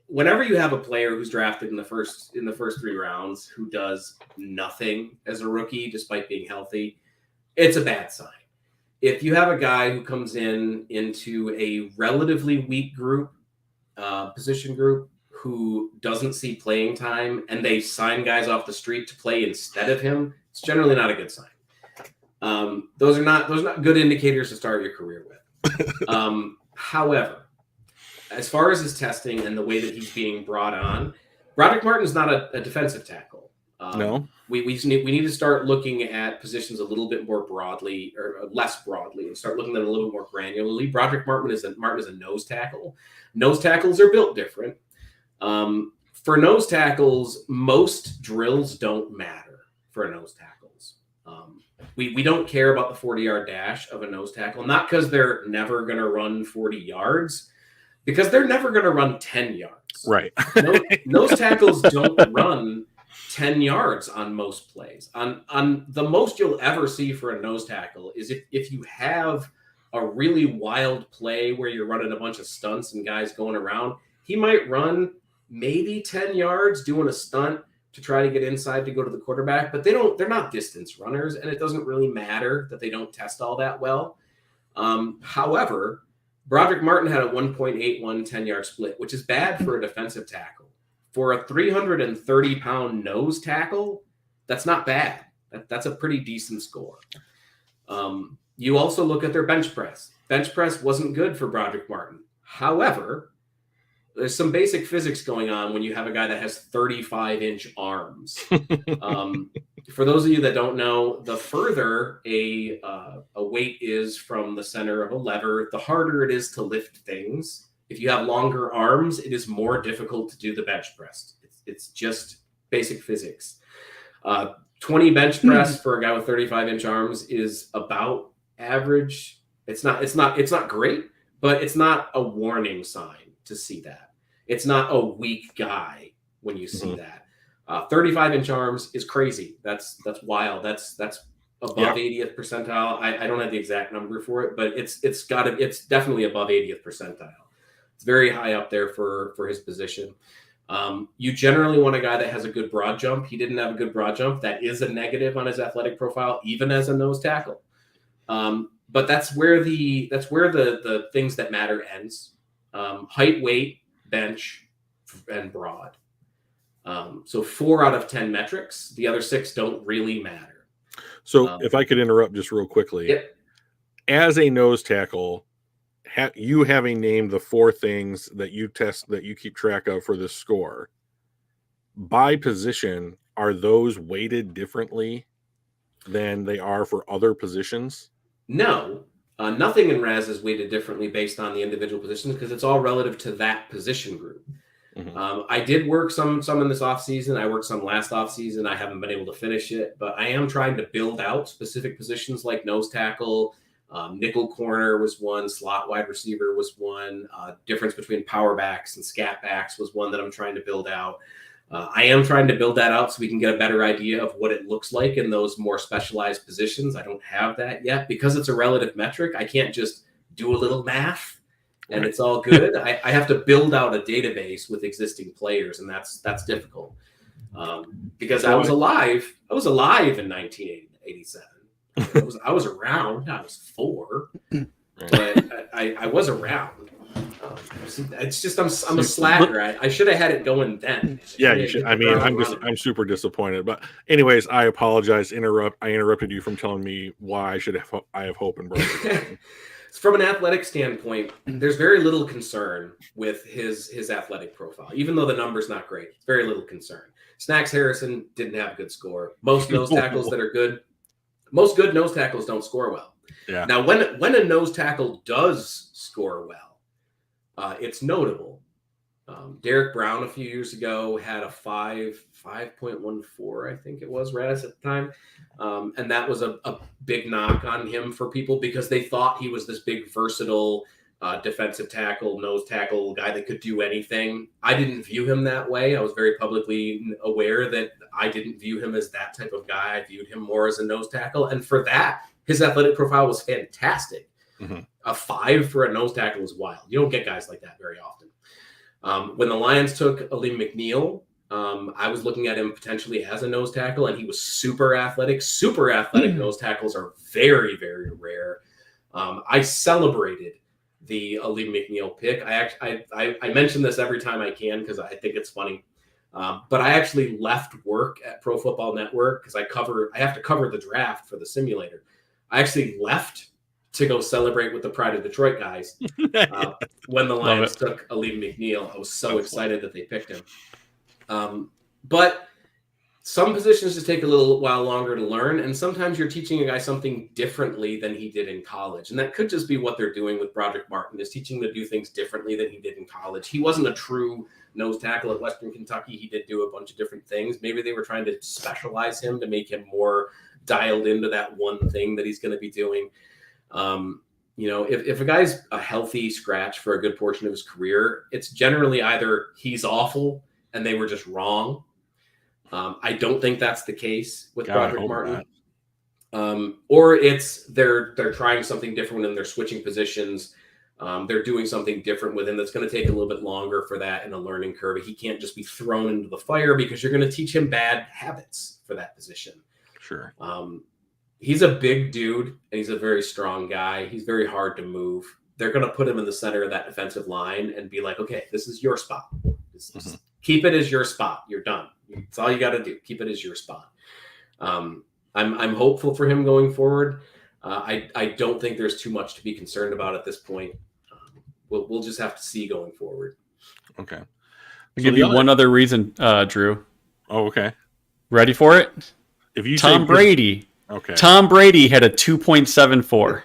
Whenever you have a player who's drafted in the first 3 rounds who does nothing as a rookie despite being healthy, it's a bad sign. If you have a guy who comes into a relatively weak group, position group, who doesn't see playing time, and they sign guys off the street to play instead of him, it's generally not a good sign. Those are not good indicators to start your career with. However, as far as his testing and the way that he's being brought on, Broderick Martin is not a defensive tackle. No. We need to start looking at positions a little bit more broadly, or less broadly, and start looking at them a little bit more granularly. Broderick Martin is a nose tackle. Nose tackles are built different. For nose tackles, most drills don't matter for nose tackles. We don't care about the 40-yard dash of a nose tackle, not because they're never going to run 40 yards, because they're never going to run 10 yards. Right. Nose tackles don't run 10 yards on most plays. On the most you'll ever see for a nose tackle is if you have a really wild play where you're running a bunch of stunts and guys going around, he might run maybe 10 yards doing a stunt to try to get inside to go to the quarterback, but they're not distance runners, and it doesn't really matter that they don't test all that well. However, Broderick Martin had a 1.81 10-yard split, which is bad for a defensive tackle. For a 330-pound nose tackle, that's not bad. That's a pretty decent score. You also look at their bench press. Bench press wasn't good for Broderick Martin. However, there's some basic physics going on when you have a guy that has 35-inch arms. For those of you that don't know, the further a weight is from the center of a lever, the harder it is to lift things. If you have longer arms, it is more difficult to do the bench press. It's just basic physics. 20 bench press for a guy with 35-inch arms is about average. It's not great, but it's not a warning sign to see that. It's not a weak guy when you see that. 35-inch arms is crazy. That's wild. That's above 80th percentile. I don't have the exact number for it, but it's definitely above 80th percentile. It's very high up there for his position. You generally want a guy that has a good broad jump. He didn't have a good broad jump. That is a negative on his athletic profile, even as a nose tackle. But that's where the things that matter ends. Height, weight, bench, and broad. So 4 out of 10 metrics. The other 6 don't really matter. So if I could interrupt just real quickly. Yep. As a nose tackle, you having named the 4 things that you test, that you keep track of for this score, by position, are those weighted differently than they are for other positions? No, nothing in RAS is weighted differently based on the individual positions because it's all relative to that position group. Mm-hmm. I did work some in this offseason. I worked some last offseason. I haven't been able to finish it, but I am trying to build out specific positions like nose tackle. Nickel corner was one, slot wide receiver was one, difference between power backs and scat backs was one that I'm trying to build out. I am trying to build that out so we can get a better idea of what it looks like in those more specialized positions. I don't have that yet because it's a relative metric. I can't just do a little math and it's all good. I have to build out a database with existing players, and that's difficult because I was alive. I was alive in 1987. I was around. I was 4, but I was around. It's just I'm a slacker. I should have had it going then. Yeah, you should. I mean, I'm super disappointed. But anyways, I apologize. I interrupted you from telling me why I have hope in Brody. From an athletic standpoint, there's very little concern with his athletic profile, even though the number's not great. Very little concern. Snacks Harrison didn't have a good score. Most nose tackles that are good. Most good nose tackles don't score well. Yeah. Now, when a nose tackle does score well, it's notable. Derek Brown a few years ago had a 5.14, I think it was, RAS at the time. And that was a big knock on him for people because they thought he was this big versatile defensive tackle, nose tackle guy that could do anything. I didn't view him that way. I was very publicly aware that I didn't view him as that type of guy. I viewed him more as a nose tackle. And for that, his athletic profile was fantastic. Mm-hmm. A 5 for a nose tackle is wild. You don't get guys like that very often. When the Lions took Aleem McNeil, I was looking at him potentially as a nose tackle, and he was super athletic. Super athletic nose tackles are very, very rare. I celebrated the Aleem McNeil pick. I mention this every time I can because I think it's funny. But I actually left work at Pro Football Network because I have to cover the draft for the simulator. I actually left to go celebrate with the Pride of Detroit guys when the Lions took Aleem McNeil. I was so excited that they picked him. But some positions just take a little while longer to learn, and sometimes you're teaching a guy something differently than he did in college. And that could just be what they're doing with Broderick Martin, is teaching him to do things differently than he did in college. He wasn't a true nose tackle at Western Kentucky. He did do a bunch of different things. Maybe they were trying to specialize him to make him more dialed into that one thing that he's going to be doing. If a guy's a healthy scratch for a good portion of his career, it's generally either he's awful and they were just wrong. I don't think that's the case with Broderick Martin. Or it's they're trying something different and they're switching positions. They're doing something different with him that's going to take a little bit longer for that in a learning curve. He can't just be thrown into the fire because you're going to teach him bad habits for that position. Sure. He's a big dude and he's a very strong guy. He's very hard to move. They're going to put him in the center of that defensive line and be like, okay, this is your spot. Just keep it as your spot. You're done. That's all you got to do. Keep it as your spot. I'm hopeful for him going forward. I don't think there's too much to be concerned about at this point. We'll just have to see going forward. Okay. I'll give you one other reason, Drew. Oh, okay. Ready for it? If you Tom Brady. Okay. Tom Brady had a 2.74.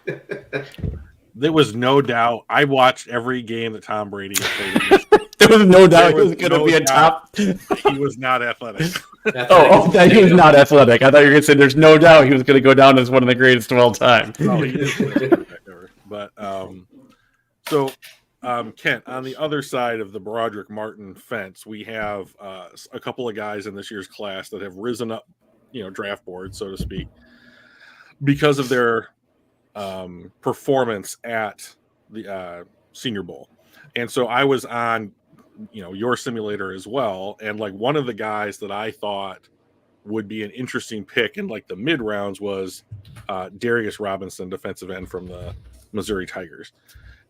There was no doubt. I watched every game that Tom Brady played. There was no doubt he was going to be a top. He was not athletic. He was not athletic. I thought you were going to say there's no doubt he was going to go down as one of the greatest of all time. Oh, he is. But Kent, on the other side of the Broderick Martin fence, we have a couple of guys in this year's class that have risen up, draft boards, so to speak, because of their performance at the Senior Bowl. And so I was on, your simulator as well. And like one of the guys that I thought would be an interesting pick in like the mid rounds was Darius Robinson, defensive end from the Missouri Tigers.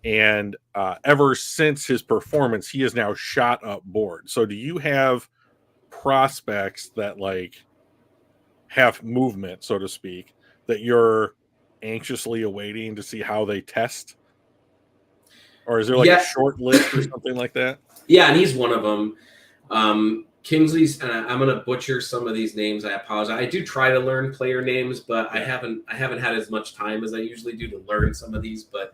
And ever since his performance, he has now shot up board. So do you have prospects that like have movement, so to speak, that you're anxiously awaiting to see how they test? Or is there like a short list or something like that? Yeah, and he's one of them. Kingsley's, and I'm going to butcher some of these names. I apologize. I do try to learn player names, but I haven't had as much time as I usually do to learn some of these. But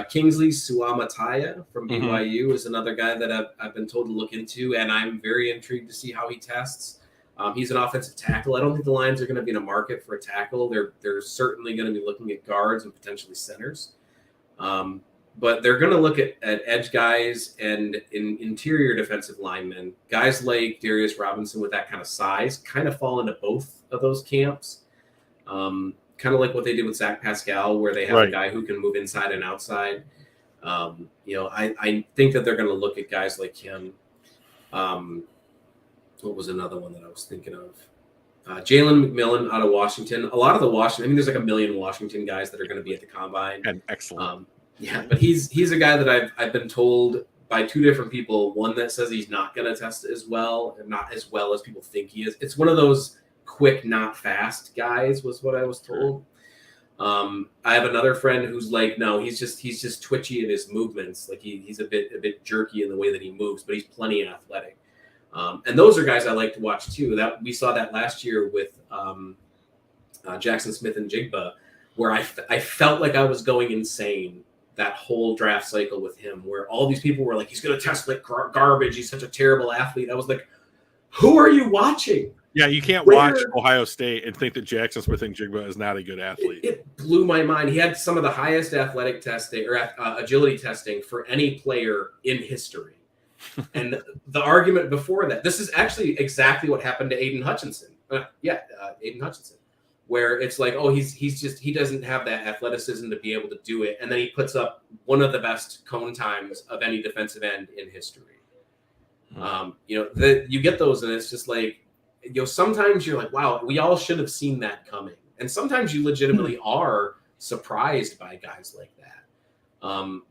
Kingsley Suamataya from BYU is another guy that I've been told to look into, and I'm very intrigued to see how he tests. He's an offensive tackle. I don't think the Lions are going to be in a market for a tackle. They're certainly going to be looking at guards and potentially centers. But they're going to look at edge guys and interior defensive linemen. Guys like Darius Robinson with that kind of size kind of fall into both of those camps. Kind of like what they did with Zach Pascal, where they have a guy who can move inside and outside. I think that they're going to look at guys like him. What was another one that I was thinking of? Jalen McMillan out of Washington. A lot of the there's like a million Washington guys that are going to be at the combine. And excellent. But he's a guy that I've been told by two different people. One that says he's not going to test as well, and not as well as people think he is. It's one of those quick, not fast guys, was what I was told. I have another friend who's like, no, he's just twitchy in his movements. Like he's a bit jerky in the way that he moves, but he's plenty athletic. And those are guys I like to watch too. That we saw that last year with Jackson Smith and Jigba, where I felt like I was going insane that whole draft cycle with him, where all these people were like, he's going to test like garbage. He's such a terrible athlete. I was like, who are you watching? Yeah, you can't watch Ohio State and think that Jackson Smith and Jigba is not a good athlete. It blew my mind. He had some of the highest athletic testing or agility testing for any player in history. And the argument before that, this is actually exactly what happened to Aiden Hutchinson. Aiden Hutchinson, where it's like, oh, he doesn't have that athleticism to be able to do it. And then he puts up one of the best cone times of any defensive end in history. You get those and it's just like, sometimes you're like, wow, we all should have seen that coming. And sometimes you legitimately are surprised by guys like that.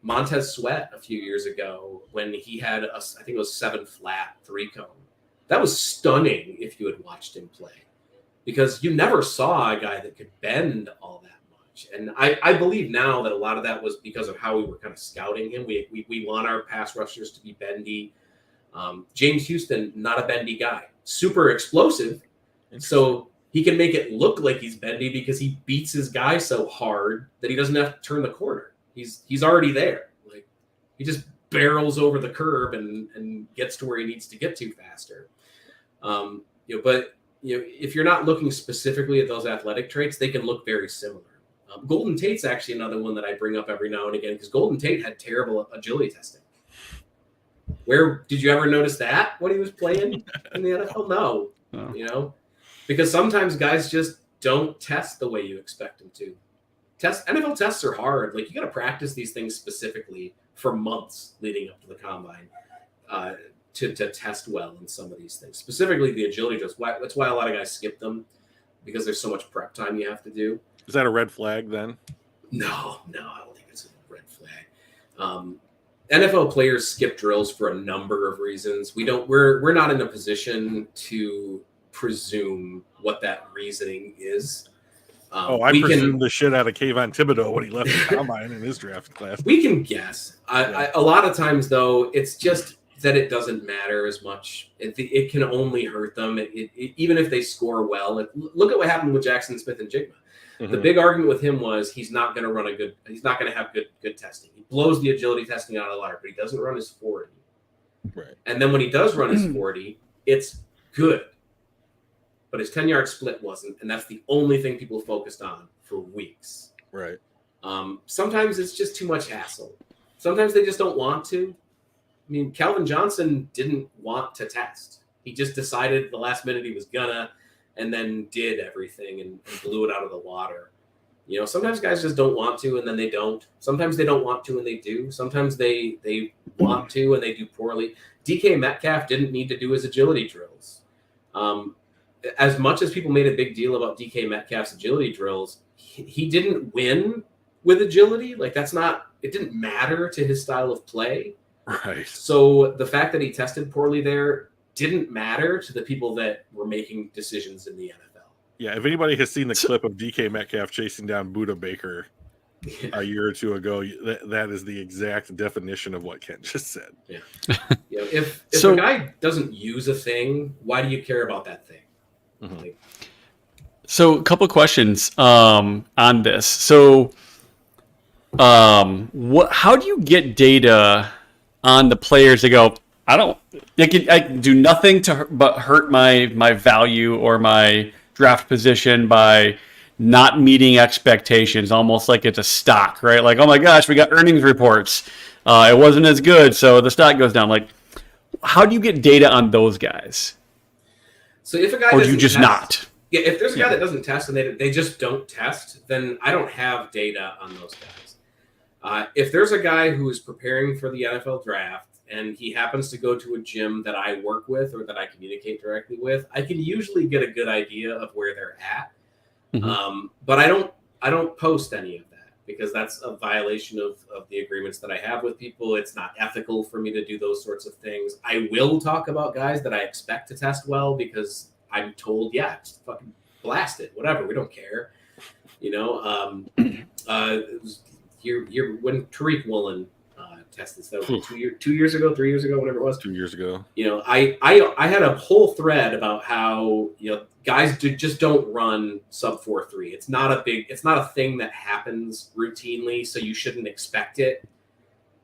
Montez Sweat a few years ago when he had I think it was 7 flat 3-cone. That was stunning if you had watched him play, because you never saw a guy that could bend all that much. And I believe now that a lot of that was because of how we were kind of scouting him. We want our pass rushers to be bendy. James Houston, not a bendy guy, super explosive. So he can make it look like he's bendy because he beats his guy so hard that he doesn't have to turn the corner. He's already there. Like he just barrels over the curb and gets to where he needs to get to faster. But if you're not looking specifically at those athletic traits, they can look very similar. Golden Tate's actually another one that I bring up every now and again because Golden Tate had terrible agility testing. Where did you ever notice that when he was playing in the NFL? No. Because sometimes guys just don't test the way you expect them to. NFL tests are hard. Like, you got to practice these things specifically for months leading up to the combine to test well in some of these things. Specifically, the agility drills. That's why a lot of guys skip them, because there's so much prep time you have to do. Is that a red flag then? No, I don't think it's a red flag. NFL players skip drills for a number of reasons. We're not in a position to presume what that reasoning is. I presumed the shit out of Kayvon Thibodeau when he left the combine in his draft class. We can guess. A lot of times, though, it's just that it doesn't matter as much. It can only hurt them. Even if they score well. Look at what happened with Jackson Smith and Jigma. The big argument with him was he's not going to have good testing. He blows the agility testing out of the water, but he doesn't run his 40. Right. And then when he does run his 40, it's good. But his 10-yard split wasn't, and that's the only thing people focused on for weeks. Right. Sometimes it's just too much hassle. Sometimes they just don't want to. I mean, Calvin Johnson didn't want to test. He just decided the last minute he was gonna, and then did everything and blew it out of the water. Sometimes guys just don't want to, and then they don't. Sometimes they don't want to, and they do. Sometimes they want to, and they do poorly. DK Metcalf didn't need to do his agility drills. As much as people made a big deal about DK Metcalf's agility drills, he didn't win with agility. Like, it didn't matter to his style of play. Right. So the fact that he tested poorly there didn't matter to the people that were making decisions in the NFL. Yeah, if anybody has seen the clip of DK Metcalf chasing down Buda Baker a year or two ago, that is the exact definition of what Ken just said. Yeah. If a guy doesn't use a thing, why do you care about that thing? Mm-hmm. So a couple of questions on this. So how do you get data on the players to go, I can do nothing but hurt my value or my draft position by not meeting expectations, almost like it's a stock, right? Like, oh my gosh, we got earnings reports. It wasn't as good, so the stock goes down. Like, how do you get data on those guys? So if a guy or do you just test, not? Yeah, if there's a guy that doesn't test and they just don't test, then I don't have data on those guys. If there's a guy who is preparing for the NFL draft and he happens to go to a gym that I work with or that I communicate directly with, I can usually get a good idea of where they're at. Mm-hmm. But I don't post any of that because that's a violation of the agreements that I have with people. It's not ethical for me to do those sorts of things. I will talk about guys that I expect to test well because I'm told, yeah, just fucking blast it, whatever. We don't care. When Tariq Woolen tested, so that was 2 years ago, 3 years ago, whatever it was. 2 years ago. I had a whole thread about how guys just don't run sub 4.3. It's not a thing that happens routinely, so you shouldn't expect it.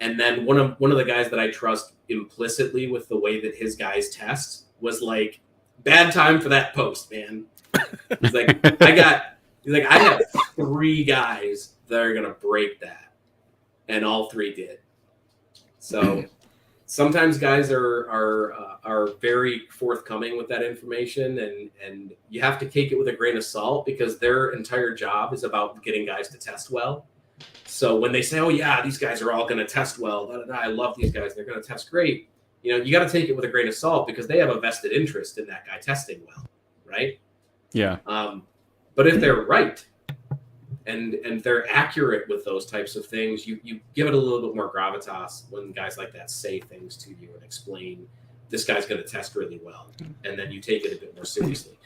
And then one of the guys that I trust implicitly with the way that his guys test was like, bad time for that post, man. He's like, I have 3 guys that are gonna break that, and all 3 did. So sometimes guys are very forthcoming with that information, and you have to take it with a grain of salt because their entire job is about getting guys to test well. So when they say, "Oh yeah, these guys are all going to test well," I love these guys; they're going to test great. You got to take it with a grain of salt because they have a vested interest in that guy testing well, right? Yeah. But if they're right and they're accurate with those types of things, you give it a little bit more gravitas when guys like that say things to you and explain this guy's going to test really well, and then you take it a bit more seriously.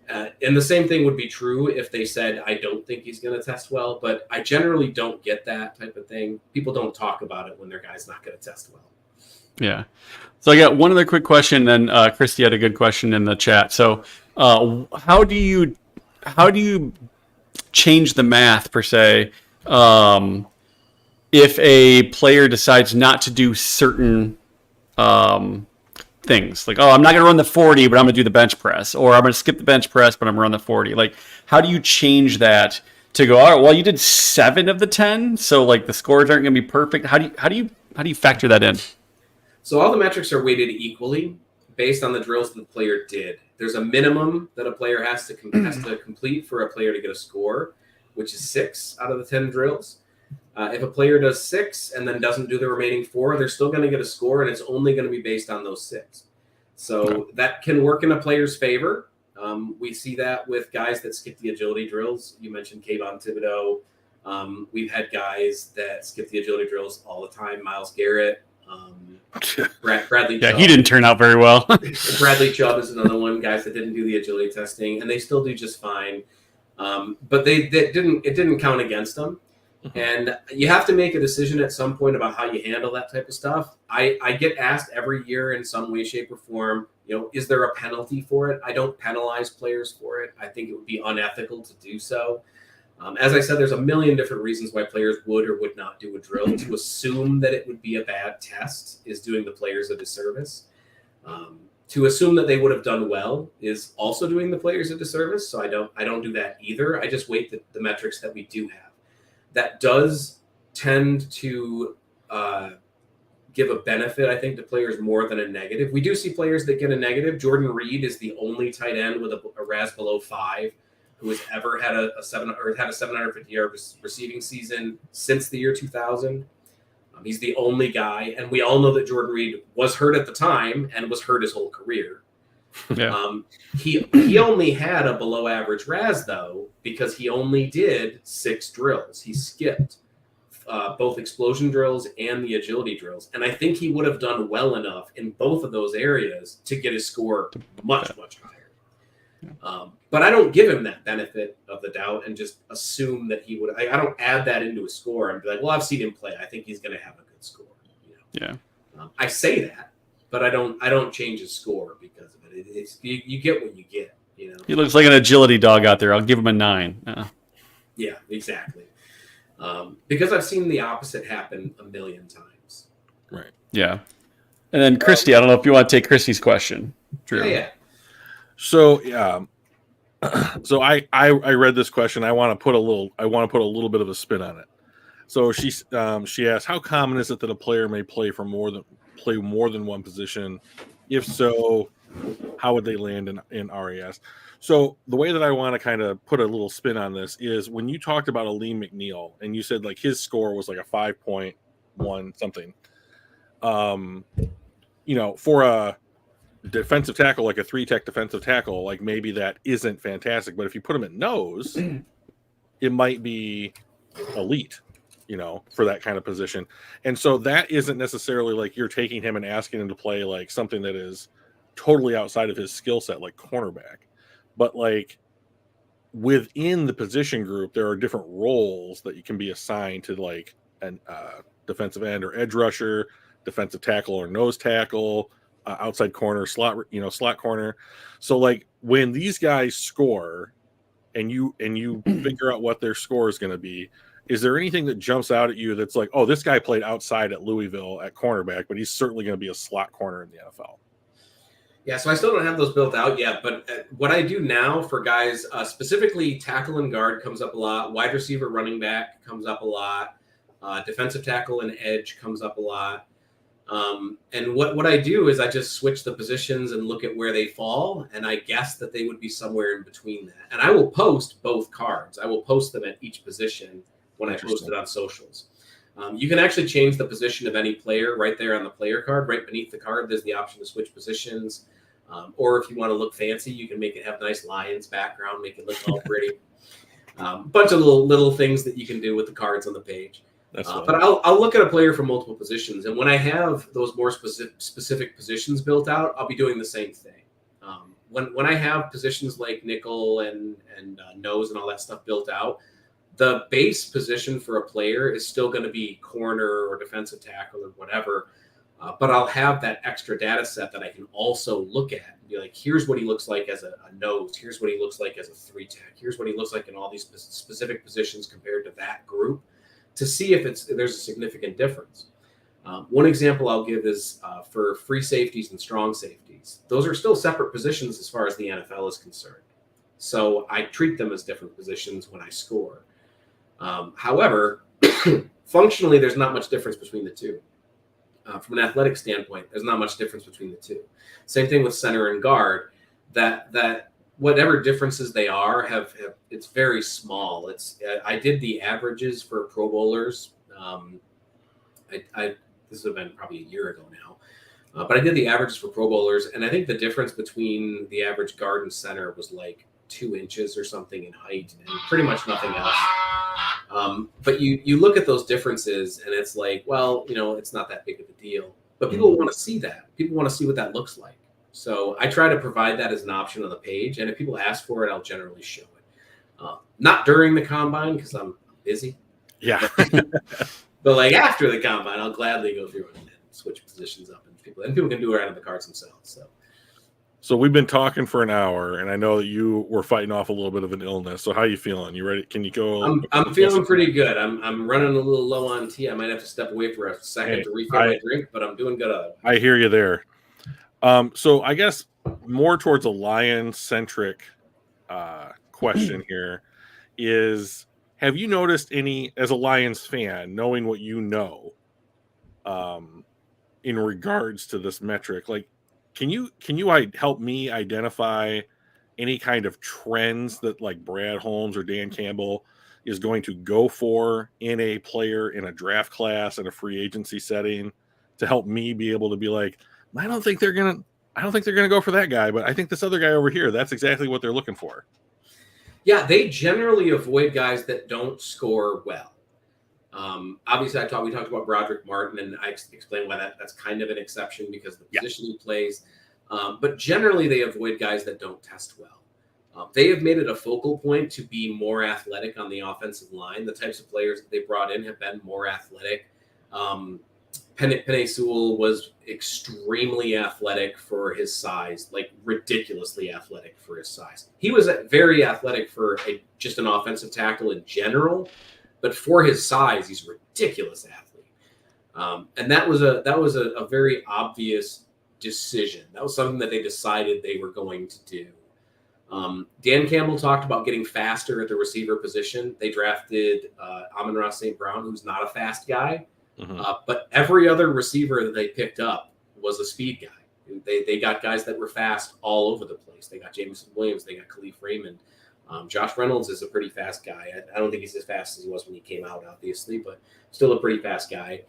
And the same thing would be true if they said, I don't think he's going to test well, but I generally don't get that type of thing. People don't talk about it when their guy's not going to test well. Yeah. So I got one other quick question, then Christy had a good question in the chat. So how do you change the math per se if a player decides not to do certain things. Like, oh, I'm not going to run the 40, but I'm going to do the bench press, or I'm going to skip the bench press, but I'm going to run the 40. Like, how do you change that to go, all right, well, you did 7 of the 10, so like the scores aren't going to be perfect. How do you factor that in? So all the metrics are weighted equally based on the drills that the player did. There's a minimum that a player has to complete for a player to get a score, which is 6 out of the 10 drills. If a player does 6 and then doesn't do the remaining 4, they're still going to get a score, and it's only going to be based on those 6. So that can work in a player's favor. We see that with guys that skip the agility drills. You mentioned Kayvon Thibodeau. We've had guys that skip the agility drills all the time. Myles Garrett. Bradley Yeah, Chubb. he didn't turn out very well. Bradley Chubb is another one, guys that didn't do the agility testing, and they still do just fine. But it didn't count against them. And you have to make a decision at some point about how you handle that type of stuff. I get asked every year in some way, shape, or form, is there a penalty for it? I don't penalize players for it. I think it would be unethical to do so. As I said, there's a million different reasons why players would or would not do a drill. To assume that it would be a bad test is doing the players a disservice. To assume that they would have done well is also doing the players a disservice. So I don't do that either. I just weight the metrics that we do have. That does tend to give a benefit, I think, to players more than a negative. We do see players that get a negative. Jordan Reed is the only tight end with a RAS below 5 who has ever had a 750-yard receiving season since the year 2000. He's the only guy, and we all know that Jordan Reed was hurt at the time and was hurt his whole career. Yeah. He only had a below average RAS though because he only did 6 drills. He skipped both explosion drills and the agility drills, and I think he would have done well enough in both of those areas to get his score much higher. But I don't give him that benefit of the doubt and just assume that he would. I don't add that into a score and be like, well, I've seen him play. I think he's going to have a good score. Yeah. I say that, but I don't change his score because of it. It's you get what you get. He looks like an agility dog out there. I'll give him a 9. Yeah, exactly. Because I've seen the opposite happen a million times. Right. Yeah. And then Christy, I don't know if you want to take Christy's question. Drew. Yeah. So so I read this question. I want to put a little bit of a spin on it. So she asked, how common is it that a player may play more than one position? If so, how would they land in RAS? So the way that I want to kind of put a little spin on this is when you talked about Lee McNeil and you said like his score was like a 5.1 something. For a defensive tackle, like a 3-tech defensive tackle, like maybe that isn't fantastic, but if you put him at nose, it might be elite, for that kind of position. And so that isn't necessarily like you're taking him and asking him to play like something that is totally outside of his skill set, like cornerback. But like within the position group, there are different roles that you can be assigned to, like an defensive end or edge rusher, defensive tackle or nose tackle, outside corner, slot corner. So like when these guys score and you figure out what their score is going to be, is there anything that jumps out at you that's like, oh, this guy played outside at Louisville at cornerback, but he's certainly going to be a slot corner in the NFL? Yeah, so I still don't have those built out yet, but what I do now for guys, specifically tackle and guard comes up a lot, wide receiver, running back comes up a lot, defensive tackle and edge comes up a lot. And what I do is I just switch the positions and look at where they fall, and I guess that they would be somewhere in between that. And I will post both cards. I will post them at each position when I post it on socials. You can actually change the position of any player right there on the player card. Right beneath the card, there's the option to switch positions. Or if you want to look fancy, you can make it have nice Lions background, make it look all pretty. Bunch of little things that you can do with the cards on the page. But I'll look at a player from multiple positions, and when I have those more specific positions built out, I'll be doing the same thing. When I have positions like nickel and nose and all that stuff built out, the base position for a player is still going to be corner or defensive tackle or whatever. But I'll have that extra data set that I can also look at and be like, here's what he looks like as a nose. Here's what he looks like as a 3-tech. Here's what he looks like in all these specific positions compared to that group, to see if there's a significant difference. One example I'll give is for free safeties and strong safeties. Those are still separate positions as far as the NFL is concerned. So I treat them as different positions when I score. However, functionally, there's not much difference between the two. From an athletic standpoint, there's not much difference between the two. Same thing with center and guard. That whatever differences they are have it's very small. I did the averages for Pro Bowlers. This would have been probably a year ago now, but I did the averages for Pro Bowlers, and I think the difference between the average guard and center was like 2 inches or something in height, and pretty much nothing else. But you look at those differences, and it's like, well, it's not that big of a deal. But people want to see that. People want to see what that looks like. So I try to provide that as an option on the page, and if people ask for it, I'll generally show it. Not during the combine because I'm busy. Yeah. But like after the combine, I'll gladly go through and switch positions up, and people can do it right on the cards themselves. So we've been talking for an hour, and I know that you were fighting off a little bit of an illness. So how are you feeling? You ready? Can you go? I'm feeling pretty good. I'm running a little low on tea. I might have to step away for a second to refill my drink, but I'm doing good otherwise. I hear you there. So I guess more towards a Lion-centric question here is, have you noticed any, as a Lions fan, knowing what you know, in regards to this metric, like, can you help me identify any kind of trends that like Brad Holmes or Dan Campbell is going to go for in a player in a draft class in a free agency setting to help me be able to be like, I don't think they're gonna go for that guy, but I think this other guy over here, that's exactly what they're looking for. Yeah, they generally avoid guys that don't score well. Obviously, we talked about Broderick Martin, and I explained why that's kind of an exception because of the position he plays. But generally, they avoid guys that don't test well. They have made it a focal point to be more athletic on the offensive line. The types of players that they brought in have been more athletic. Penei Sewell was extremely athletic for his size, like ridiculously athletic for his size. He was very athletic for just an offensive tackle in general, but for his size, he's a ridiculous athlete. And that was a very obvious decision. That was something that they decided they were going to do. Dan Campbell talked about getting faster at the receiver position. They drafted Amon-Ra St. Brown, who's not a fast guy. But every other receiver that they picked up was a speed guy. They got guys that were fast all over the place. They got Jameson Williams. They got Khalif Raymond. Josh Reynolds is a pretty fast guy. I don't think he's as fast as he was when he came out, obviously, but still a pretty fast guy.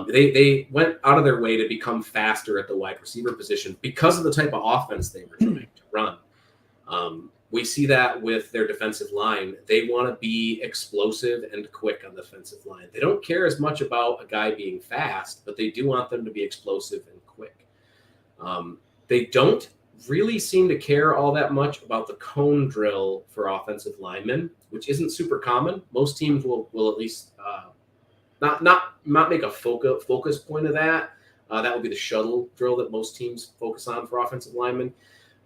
They went out of their way to become faster at the wide receiver position because of the type of offense they were trying to run. We see that with their defensive line. They want to be explosive and quick on the defensive line. They don't care as much about a guy being fast, but they do want them to be explosive and quick. They don't really seem to care all that much about the cone drill for offensive linemen, which isn't super common. Most teams will at least not make a focus point of that. That would be the shuttle drill that most teams focus on for offensive linemen.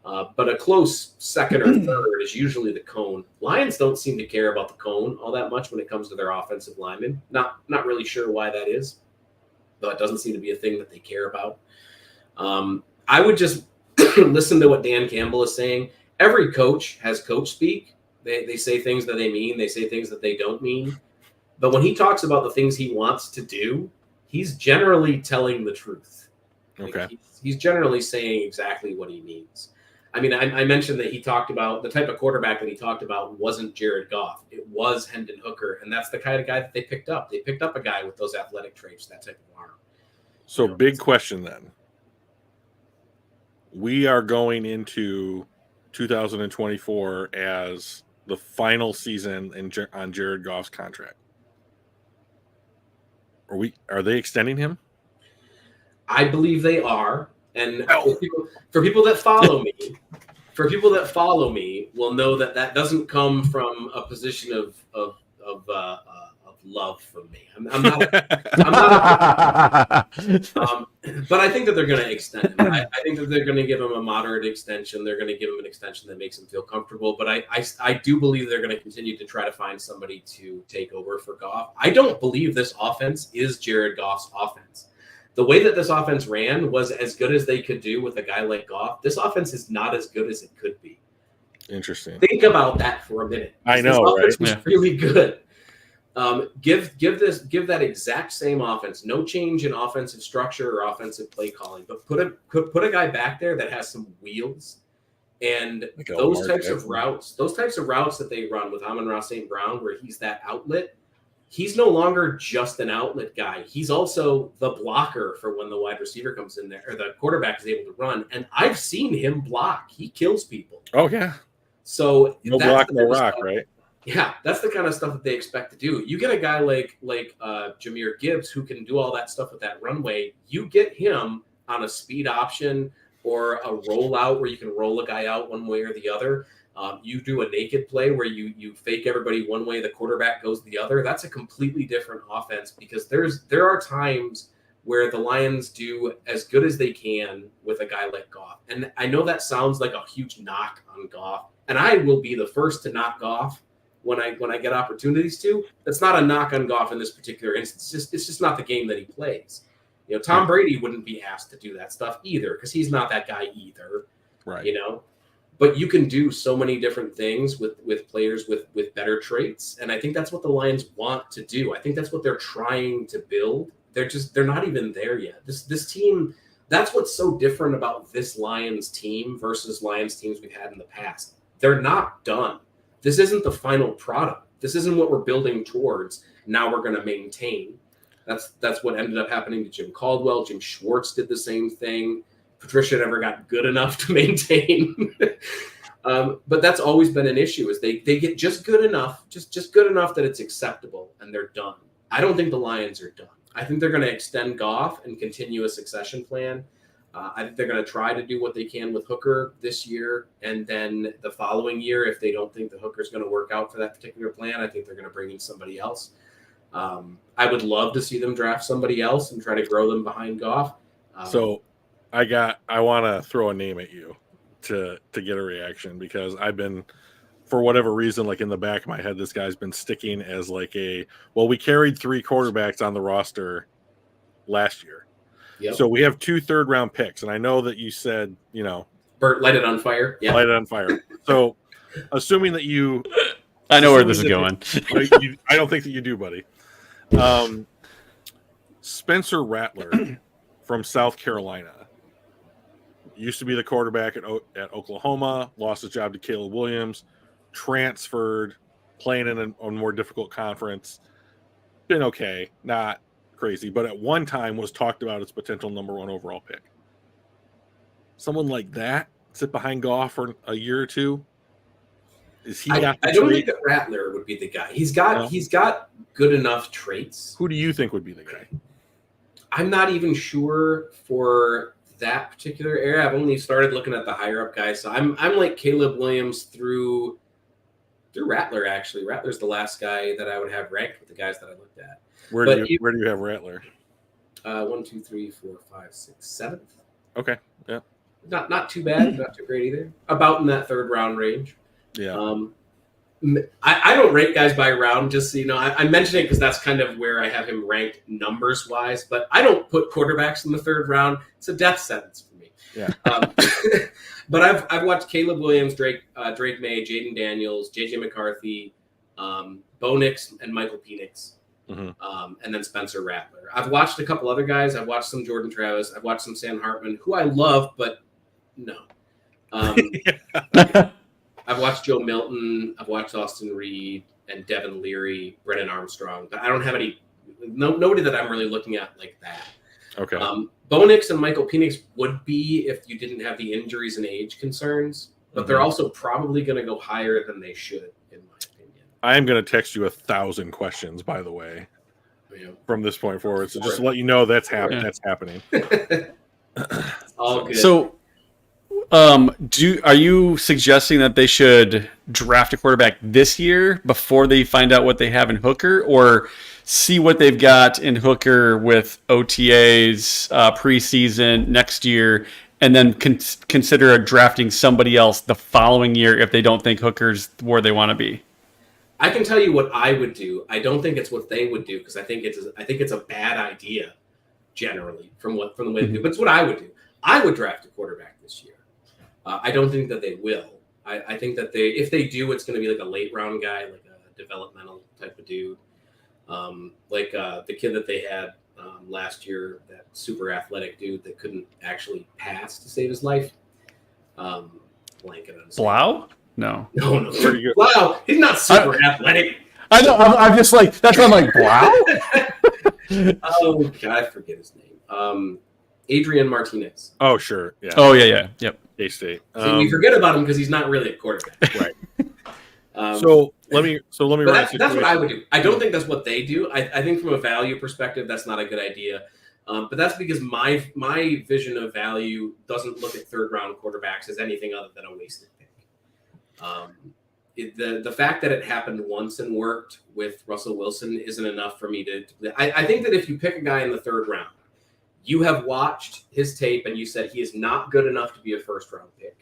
But a close second or third is usually the cone. Lions don't seem to care about the cone all that much when it comes to their offensive linemen. Not really sure why that is, but it doesn't seem to be a thing that they care about. I would just listen to what Dan Campbell is saying. Every coach has coach speak. They say things that they mean. They say things that they don't mean. But when he talks about the things he wants to do, he's generally telling the truth. Okay. He's generally saying exactly what he means. I mean, I mentioned that he talked about the type of quarterback that he talked about wasn't Jared Goff. It was Hendon Hooker, and that's the kind of guy that they picked up. They picked up a guy with those athletic traits, that type of arm. So big question then. We are going into 2024 as the final season on Jared Goff's contract. Are they extending him? I believe they are. And for people that follow me, will know that doesn't come from a position of love from me. I'm not. But I think that they're going to extend him. I think that they're going to give him a moderate extension. They're going to give him an extension that makes him feel comfortable. But I do believe they're going to continue to try to find somebody to take over for Goff. I don't believe this offense is Jared Goff's offense. the way that this offense ran was as good as they could do with a guy like Goff. This offense is not as good as it could be. Interesting. Think about that for a minute. I know, this offense right? was really good. Give that exact same offense, no change in offensive structure or offensive play calling, but put a guy back there that has some wheels, and Like those types of routes that they run with Amon-Ra St. Brown, where he's that outlet. He's no longer just an outlet guy. He's also the blocker for when the wide receiver comes in there or the quarterback is able to run. And I've seen him block. He kills people. Oh yeah. So No block, no rock, right? Yeah, that's the kind of stuff that they expect to do. You get a guy like Jahmyr Gibbs who can do all that stuff with that runway. You get him on a speed option or a rollout where you can roll a guy out one way or the other. You do a naked play where you fake everybody one way, the quarterback goes the other. That's a completely different offense because there are times where the Lions do as good as they can with a guy like Goff. And I know that sounds like a huge knock on Goff, and I will be the first to knock Goff when I get opportunities to. That's not a knock on Goff in this particular instance. It's just not the game that he plays. You know, Tom Brady wouldn't be asked to do that stuff either because he's not that guy either. Right. You know, but you can do so many different things with players with better traits, and I think that's what the Lions want to do. I think that's what they're trying to build. They're not even there yet. This team. That's what's so different about this Lions team versus Lions teams we've had in the past. They're not done. This isn't the final product. This isn't what we're building towards. Now we're going to maintain. That's what ended up happening to Jim Caldwell. Jim Schwartz did the same thing. Patricia never got good enough to maintain. But that's always been an issue is they get just good enough, just good enough that it's acceptable, and they're done. I don't think the Lions are done. I think they're going to extend Goff and continue a succession plan. I think they're going to try to do what they can with Hooker this year. And then the following year, if they don't think the Hooker's going to work out for that particular plan, I think they're going to bring in somebody else. I would love to see them draft somebody else and try to grow them behind Goff. So I want to throw a name at you to get a reaction because I've been, for whatever reason, like in the back of my head, this guy's been sticking as like we carried 3 quarterbacks on the roster last year. Yep. So we have 2 third-round picks, and I know that you said, Bert, light it on fire. Yeah, light it on fire. So, assuming that you, I know where this is going. I don't think that you do, buddy. Spencer Rattler from South Carolina used to be the quarterback at Oklahoma. Lost his job to Caleb Williams. Transferred, playing in a more difficult conference. Been okay, not crazy, but at one time was talked about as potential number 1 overall pick. Someone like that sit behind Goff for a year or two. Is he? I don't think that Rattler would be the guy. He's got good enough traits. Who do you think would be the guy? I'm not even sure for that particular area. I've only started looking at the higher up guys, so I'm like Caleb Williams through Rattler. Actually, Rattler's the last guy that I would have ranked with the guys that I looked at. Where do you have Rattler? 1, 2, 3, 4, 5, 6, 7th. Okay, yeah. Not too bad, not too great either. About in that 3rd round range. Yeah. I don't rank guys by round, just so you know. I mention it because that's kind of where I have him ranked numbers wise, but I don't put quarterbacks in the 3rd round. It's a death sentence for me. Yeah. But I've watched Caleb Williams, Drake May, Jaden Daniels, JJ McCarthy, Bo Nix, and Michael Penix. Mm-hmm. And then Spencer Rattler. I've watched a couple other guys. I've watched some Jordan Travis. I've watched some Sam Hartman, who I love, but no. I've watched Joe Milton. I've watched Austin Reed and Devin Leary, Brennan Armstrong, but I don't have nobody that I'm really looking at like that. Okay. Bo Nix and Michael Penix would be if you didn't have the injuries and age concerns, but they're also probably going to go higher than they should, in my opinion. I am going to text you 1,000 questions, by the way, from this point forward. So just to let you know that's happening. All good. So, are you suggesting that they should draft a quarterback this year before they find out what they have in Hooker, or see what they've got in Hooker with OTAs, preseason next year, and then consider drafting somebody else the following year if they don't think Hooker's where they want to be? I can tell you what I would do. I don't think it's what they would do because I think it's a bad idea. generally from the way they do. But it's what I would do. I would draft a quarterback this year. I don't think that they will. I think that if they do, it's going to be like a late round guy, like a developmental type of dude, like the kid that they had last year, that super athletic dude that couldn't actually pass to save his life. Blanket on Blau? No. No. Wow, he's not super athletic. I know. I'm just like, that's why I'm like, Blau? Oh, God, I forget his name. Adrian Martinez. Oh, sure. Yeah. Oh, yeah. Yep. K-State. We forget about him because he's not really a quarterback. Right. So let me But that's what I would do. I don't think that's what they do. I think from a value perspective, that's not a good idea. But that's because my vision of value doesn't look at third round quarterbacks as anything other than a wasted pick. The fact that it happened once and worked with Russell Wilson isn't enough for me to. I think that if you pick a guy in the third round, you have watched his tape and you said he is not good enough to be a first round pick.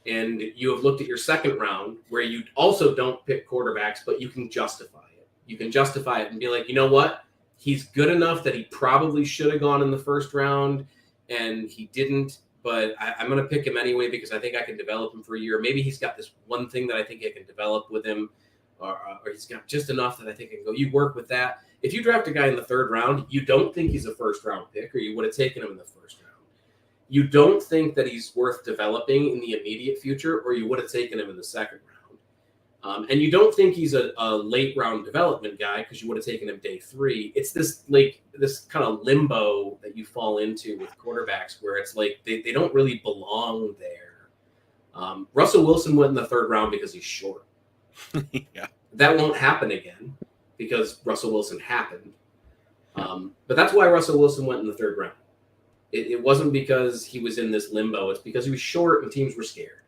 And you have looked at your second round where you also don't pick quarterbacks, but you can justify it. You can justify it and be like, you know what? He's good enough that he probably should have gone in the first round and he didn't, but I'm going to pick him anyway because I think I can develop him for a year. Maybe he's got this one thing that I think I can develop with him, or he's got just enough that I think I can go. You work with that. If you draft a guy in the third round, you don't think he's a first round pick, or you would have taken him in the first round. You don't think that he's worth developing in the immediate future, or you would have taken him in the second round. And you don't think he's a late round development guy because you would have taken him day 3. It's this kind of limbo that you fall into with quarterbacks where it's like they don't really belong there. Russell Wilson went in the third round because he's short. Yeah. That won't happen again because Russell Wilson happened. But that's why Russell Wilson went in the third round. It wasn't because he was in this limbo. It's because he was short and teams were scared.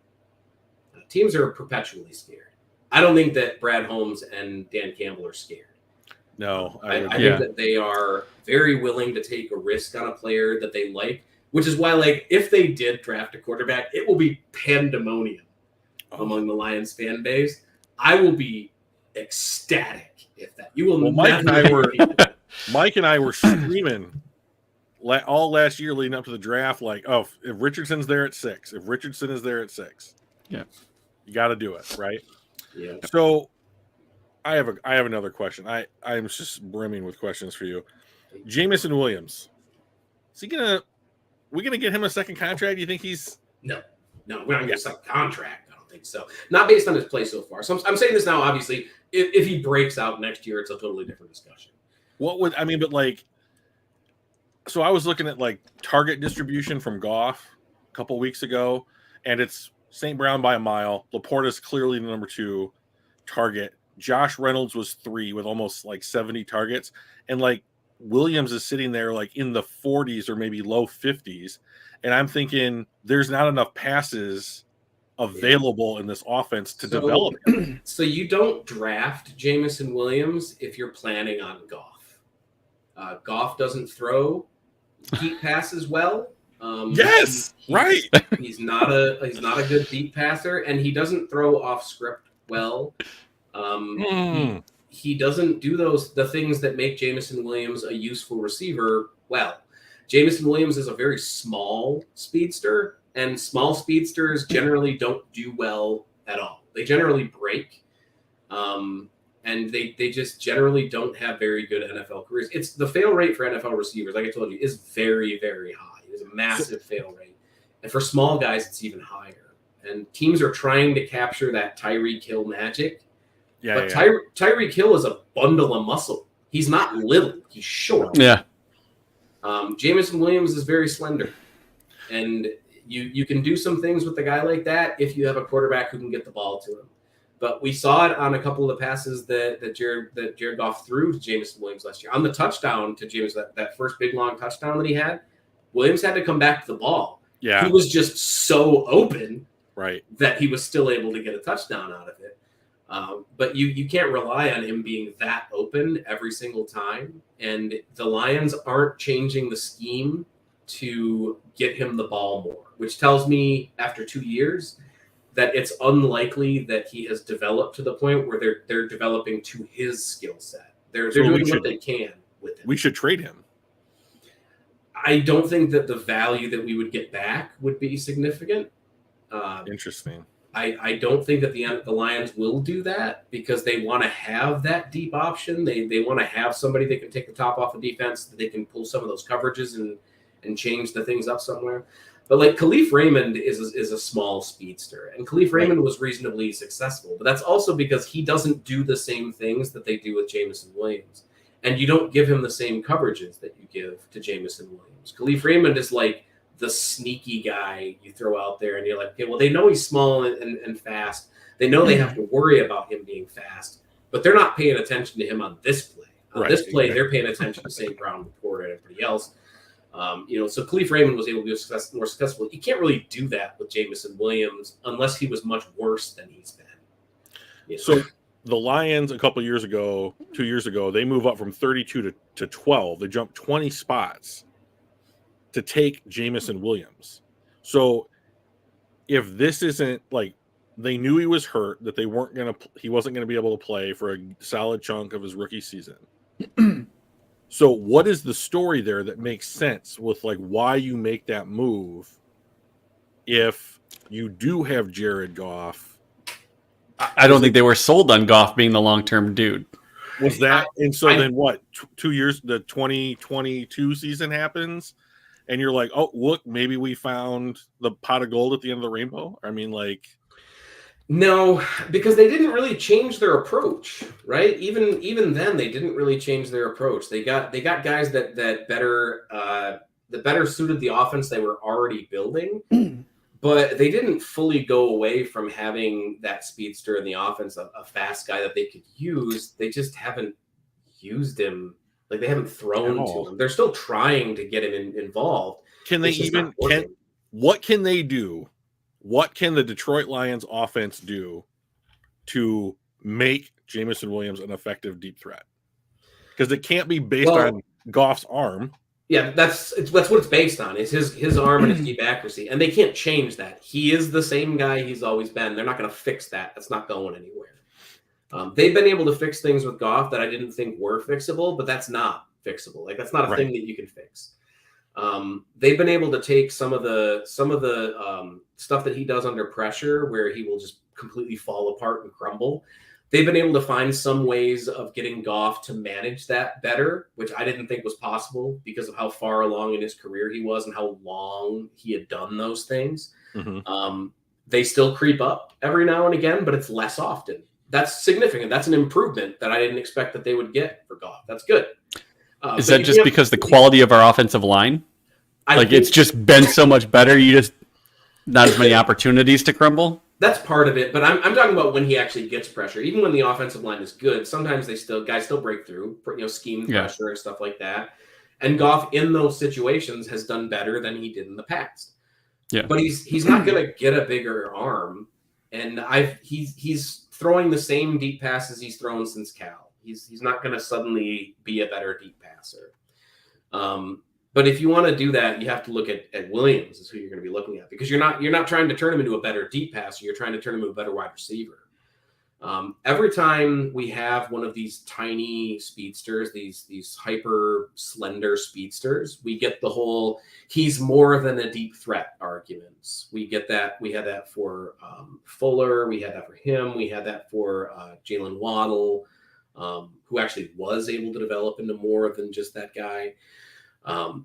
Teams are perpetually scared. I don't think that Brad Holmes and Dan Campbell are scared. No. I think that they are very willing to take a risk on a player that they like, which is why, like, if they did draft a quarterback, it will be pandemonium among the Lions fan base. I will be ecstatic if that. You will. Well, Mike and I were screaming all last year leading up to the draft, like, oh, if Richardson's there at 6, if Richardson is there at 6, yeah, you got to do it, right? Yeah. So I have another question. I'm just brimming with questions for you. Jameson Williams, we gonna get him a second contract? Do you think he's no, we're not gonna get a second contract. I don't think so. Not based on his play so far. So I'm saying this now. Obviously, if he breaks out next year, it's a totally different discussion. So I was looking at like target distribution from Goff a couple weeks ago, and it's St. Brown by a mile. Laporta's clearly the number 2 target. Josh Reynolds was 3 with almost like 70 targets. And like Williams is sitting there like in the 40s or maybe low 50s. And I'm thinking there's not enough passes available in this offense to develop him. So you don't draft Jameson Williams if you're planning on Goff. Goff doesn't throw deep passes well. Right. He's not a good deep passer, and he doesn't throw off script well. He doesn't do the things that make Jameson Williams a useful receiver well. Jameson Williams is a very small speedster, and small speedsters generally don't do well at all. They generally break, and they just generally don't have very good NFL careers. It's the fail rate for NFL receivers, like I told you, is very, very high. It's a massive fail rate. And for small guys, it's even higher. And teams are trying to capture that Tyreek Hill magic. But Tyreek Hill is a bundle of muscle. He's not little. He's short. Yeah. Jameson Williams is very slender. And you can do some things with a guy like that if you have a quarterback who can get the ball to him. But we saw it on a couple of the passes that Jared Goff threw to Jameson Williams last year. On the touchdown to James, that first big long touchdown that he had, Williams had to come back to the ball. Yeah. He was just so open that he was still able to get a touchdown out of it. But you can't rely on him being that open every single time. And the Lions aren't changing the scheme to get him the ball more, which tells me after 2 years that it's unlikely that he has developed to the point where they're developing to his skill set. They're doing what they can with him. We should trade him. I don't think that the value that we would get back would be significant. Interesting. I don't think that the Lions will do that because they want to have that deep option. They want to have somebody that can take the top off the defense, that they can pull some of those coverages and change the things up somewhere. But like Khalif Raymond is a small speedster, and Khalif Raymond was reasonably successful. But that's also because he doesn't do the same things that they do with Jameson Williams, and you don't give him the same coverages that you give to Jameson Williams. Khalif Raymond is like the sneaky guy you throw out there, and you're like, okay, well, they know he's small and fast. They know they have to worry about him being fast, but they're not paying attention to him on this play. On this play, they're paying attention to St. Brown, Laporta, and everybody else. So Khalif Raymond was able to be more successful. You can't really do that with Jameson Williams unless he was much worse than he's been. You know? So the Lions a couple years ago, 2 years ago, they move up from 32 to 12. They jump 20 spots to take Jameson Williams. So if this isn't like, they knew he was hurt, that he wasn't going to be able to play for a solid chunk of his rookie season. So what is the story there that makes sense with like why you make that move if you do have Jared Goff? I don't think they were sold on Goff being the long-term dude. Was that? And so then what? 2 years, the 2022 season happens, and you're like, oh, look, maybe we found the pot of gold at the end of the rainbow. I mean, like, no, because they didn't really change their approach, right? Even then, they didn't really change their approach. They got guys that better suited the offense they were already building, but they didn't fully go away from having that speedster in the offense, a fast guy that they could use. They just haven't used him. Like, they haven't thrown to him. They're still trying to get him involved. Can they even? What can they do? What can the Detroit Lions offense do to make Jameson Williams an effective deep threat? Because it can't be based on Goff's arm. Yeah, that's what it's based on. It's his arm and his deep accuracy, and they can't change that. He is the same guy he's always been. They're not going to fix that. That's not going anywhere. They've been able to fix things with Goff that I didn't think were fixable, but that's not fixable. Like, that's not a thing that you can fix. They've been able to take some of the stuff that he does under pressure, where he will just completely fall apart and crumble. They've been able to find some ways of getting Goff to manage that better, which I didn't think was possible because of how far along in his career he was and how long he had done those things. Mm-hmm. They still creep up every now and again, but it's less often. That's significant. That's an improvement that I didn't expect that they would get for Goff. That's good. Is that just because the quality of our offensive line? It's just been so much better. You just not as many opportunities to crumble. That's part of it, but I'm talking about when he actually gets pressure. Even when the offensive line is good, sometimes guys still break through, scheme pressure and stuff like that. And Goff in those situations has done better than he did in the past. Yeah, but he's not going to get a bigger arm, and he's throwing the same deep passes he's thrown since Cal. He's not going to suddenly be a better deep passer. But if you want to do that, you have to look at Williams is who you're going to be looking at, because you're not trying to turn him into a better deep passer. You're trying to turn him into a better wide receiver. Every time we have one of these tiny speedsters, these hyper slender speedsters, we get the whole he's more than a deep threat arguments. We get that. We had that for Fuller. We had that for him. We had that for Jalen Waddle, who actually was able to develop into more than just that guy.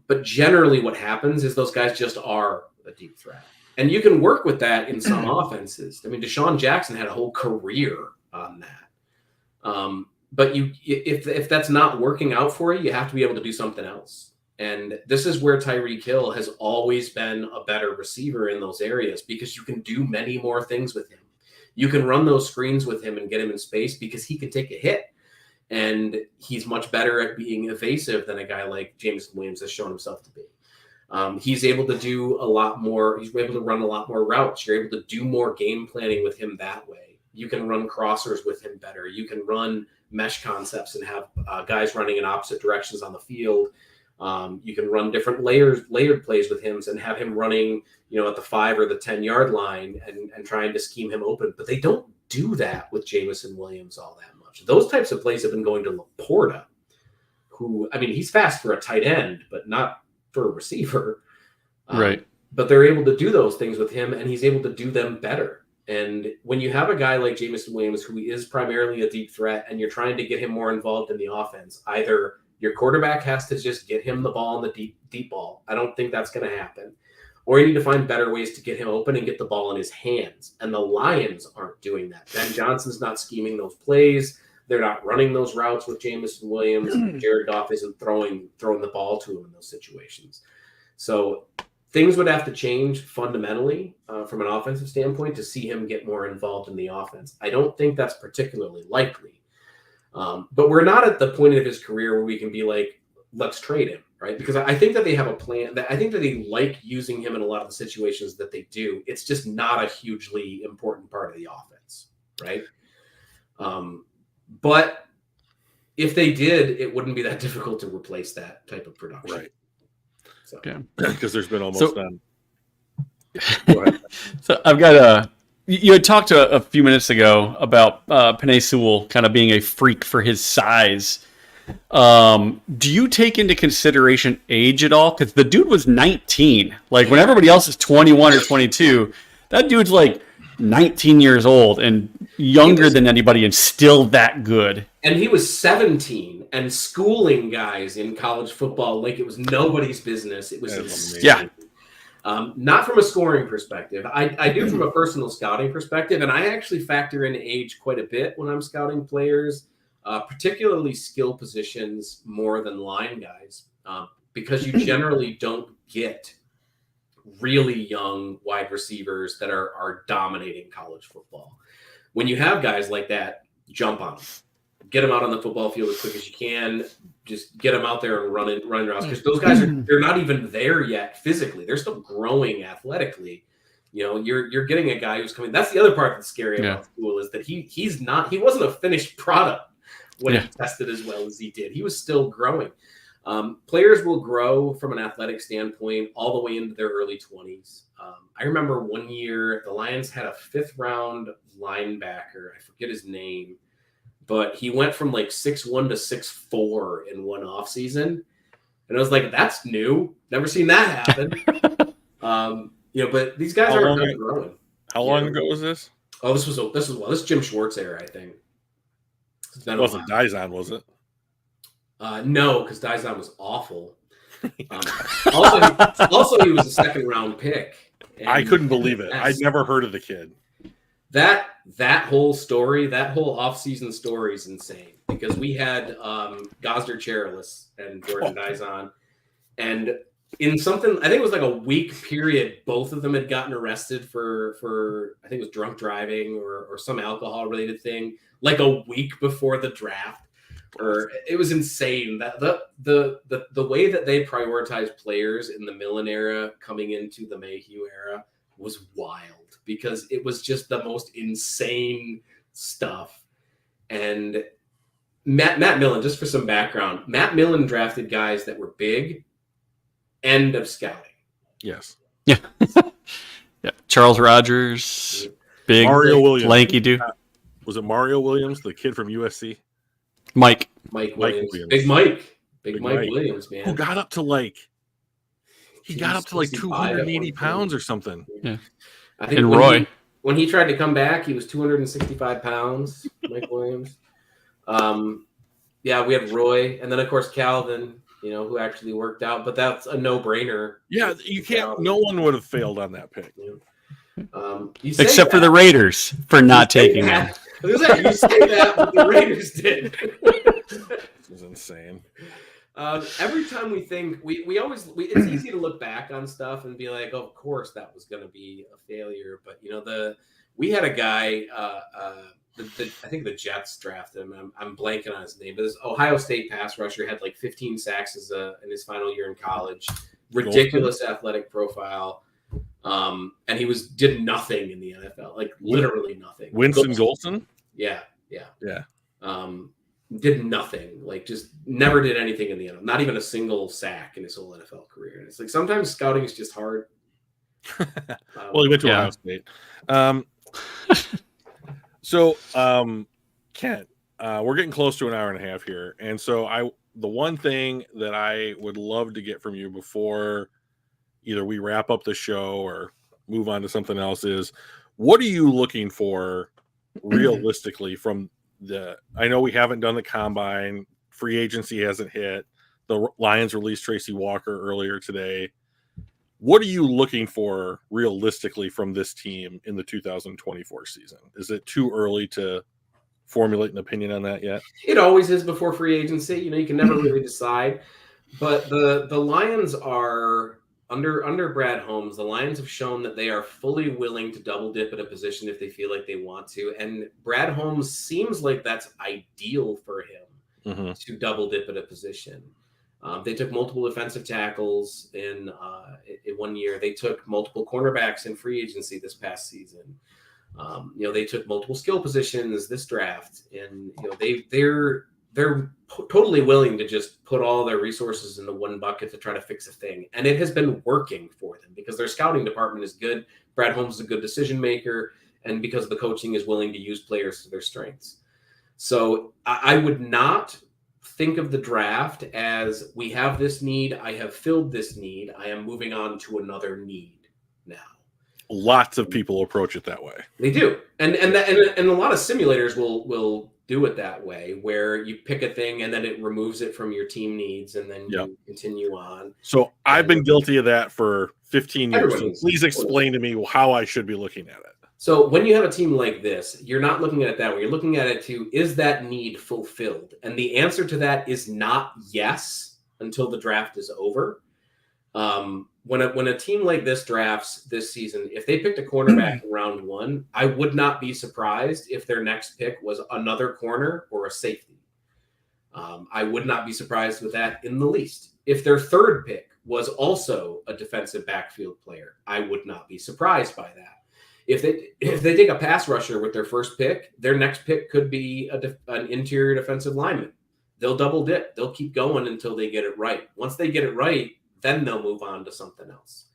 But generally what happens is those guys just are a deep threat. And you can work with that in some offenses. I mean, Deshaun Jackson had a whole career on that. But if that's not working out for you, you have to be able to do something else. And this is where Tyreek Hill has always been a better receiver in those areas, because you can do many more things with him. You can run those screens with him and get him in space because he can take a hit. And he's much better at being evasive than a guy like Jameson Williams has shown himself to be. He's able to do a lot more. He's able to run a lot more routes. You're able to do more game planning with him that way. You can run crossers with him better. You can run mesh concepts and have guys running in opposite directions on the field. You can run different layered plays with him and have him running, at the 5 or the 10-yard line and trying to scheme him open. But they don't do that with Jameson Williams all that much. Those types of plays have been going to Laporta, who, I mean, he's fast for a tight end, but not for a receiver. Right. But they're able to do those things with him, and he's able to do them better. And when you have a guy like Jameson Williams, who is primarily a deep threat, and you're trying to get him more involved in the offense, either your quarterback has to just get him the ball in the deep ball. I don't think that's going to happen. Or you need to find better ways to get him open and get the ball in his hands. And the Lions aren't doing that. Ben Johnson's not scheming those plays. They're not running those routes with Jameson Williams. Jared Goff isn't throwing the ball to him in those situations. So things would have to change fundamentally from an offensive standpoint to see him get more involved in the offense. I don't think that's particularly likely. But we're not at the point of his career where we can be like, let's trade him, right? Because I think that they have a plan. I think that they like using him in a lot of the situations that they do. It's just not a hugely important part of the offense, right? But if they did, it wouldn't be that difficult to replace that type of production. Right. So. Yeah. Because there's been almost none. Go ahead. So I've got you had talked a few minutes ago about Penei Sewell kind of being a freak for his size. Do you take into consideration age at all? Because the dude was 19. Like when everybody else is 21 or 22, that dude's like 19 years old and younger than anybody and still that good. And he was 17 and schooling guys in college football like it was nobody's business. It was insane. Yeah. Not from a scoring perspective. I do from a personal scouting perspective, and I actually factor in age quite a bit when I'm scouting players, particularly skill positions more than line guys, because you generally don't get really young wide receivers that are dominating college football. When you have guys like that, jump on them. Get them out on the football field as quick as you can. Just get them out there and run routes, because those guys they're not even there yet physically. They're still growing athletically. You know, you're getting a guy who's coming. That's the other part that's scary about school is that he wasn't a finished product when he tested as well as he did. He was still growing. Players will grow from an athletic standpoint all the way into their early 20s. I remember one year the Lions had a 5th round linebacker. I forget his name, but he went from like 6'1" to 6'4" in one offseason. And I was like, that's new. Never seen that happen. But these guys aren't done growing. How long ago was this? Oh, this is Jim Schwartz era, I think. It wasn't Dizon, was it? No, because Dizon was awful. Also, he was a 2nd round pick. I couldn't believe it. I'd never heard of the kid. That whole story, that whole offseason story is insane, because we had Gosder Cherilus and Jordan Dizon, and in something, I think it was like a week period, both of them had gotten arrested for I think it was drunk driving or some alcohol related thing, like a week before the draft. Or it was insane that the way that they prioritized players in the Millen era coming into the Mayhew era was wild, because it was just the most insane stuff. And Matt Millen, just for some background, Matt Millen drafted guys that were big. End of scouting. Yes. Yeah. Yeah. Charles Rogers, big, Mario Williams, lanky dude. Was it Mario Williams, the kid from USC? Mike Williams. Williams. Big Mike Williams, man. Who got up to like 280 pounds or something. Yeah. I think and Roy. When he tried to come back, he was 265 pounds, Mike Williams. We had Roy, and then of course Calvin, who actually worked out, but that's a no-brainer. Yeah, you can't. No one would have failed on that pick. Except for the Raiders for not taking him. You say that, but the Raiders did. This is insane. Every time we think, we always it's easy to look back on stuff and be like, oh, of course that was going to be a failure. But we had a guy, I think the Jets drafted him. I'm blanking on his name, but this Ohio State pass rusher had like 15 sacks in his final year in college. Ridiculous athletic profile. And he did nothing in the NFL, like literally nothing. Winston Golson? Yeah. did nothing, like just never did anything in the NFL, not even a single sack in his whole NFL career. And it's like sometimes scouting is just hard. Well, he went to Ohio State. So, Kent, we're getting close to an hour and a half here, and so the one thing that I would love to get from you before either we wrap up the show or move on to something else is, what are you looking for realistically from I know we haven't done the combine, free agency hasn't hit, the Lions released Tracy Walker earlier today. What are you looking for realistically from this team in the 2024 season? Is it too early to formulate an opinion on that yet? It always is before free agency. You can never really decide. But the Lions are under Brad Holmes. The Lions have shown that they are fully willing to double dip at a position if they feel like they want to. And Brad Holmes seems like that's ideal for him to double dip at a position. They took multiple defensive tackles in 1 year. They took multiple cornerbacks in free agency this past season. They took multiple skill positions this draft, and they're totally willing to just put all their resources into one bucket to try to fix a thing. And it has been working for them because their scouting department is good. Brad Holmes is a good decision maker, and because the coaching is willing to use players to their strengths. So I would not think of the draft as we have this need, I have filled this need, I am moving on to another need now. Lots of people approach it that way. They do, and a lot of simulators will do it that way, where you pick a thing and then it removes it from your team needs, and then you continue on. So I've been guilty of that for 15 years. So please explain to me how I should be looking at it. So when you have a team like this, you're not looking at it that way. You're looking at it to, is that need fulfilled? And the answer to that is not yes until the draft is over. When a team like this drafts this season, if they picked a cornerback in round 1, I would not be surprised if their next pick was another corner or a safety. I would not be surprised with that in the least. If their third pick was also a defensive backfield player, I would not be surprised by that. If they take a pass rusher with their first pick, their next pick could be an interior defensive lineman. They'll double dip. They'll keep going until they get it right. Once they get it right, then they'll move on to something else.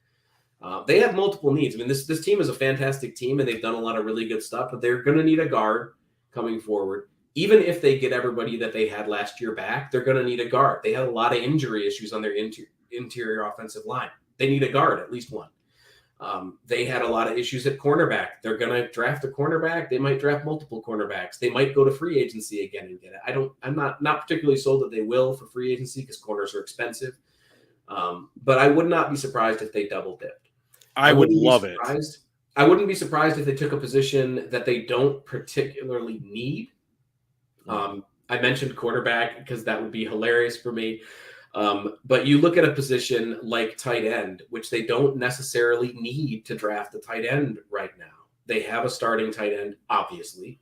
They have multiple needs. I mean, this team is a fantastic team, and they've done a lot of really good stuff, but they're going to need a guard coming forward. Even if they get everybody that they had last year back, they're going to need a guard. They had a lot of injury issues on their interior offensive line. They need a guard, at least one. They had a lot of issues at cornerback. They're going to draft a cornerback. They might draft multiple cornerbacks. They might go to free agency again and get it. I'm not particularly sold that they will for free agency because corners are expensive. But I would not be surprised if they double dipped. I would love it. I wouldn't be surprised if they took a position that they don't particularly need. I mentioned quarterback because that would be hilarious for me. But you look at a position like tight end, which they don't necessarily need to draft a tight end right now. They have a starting tight end, obviously.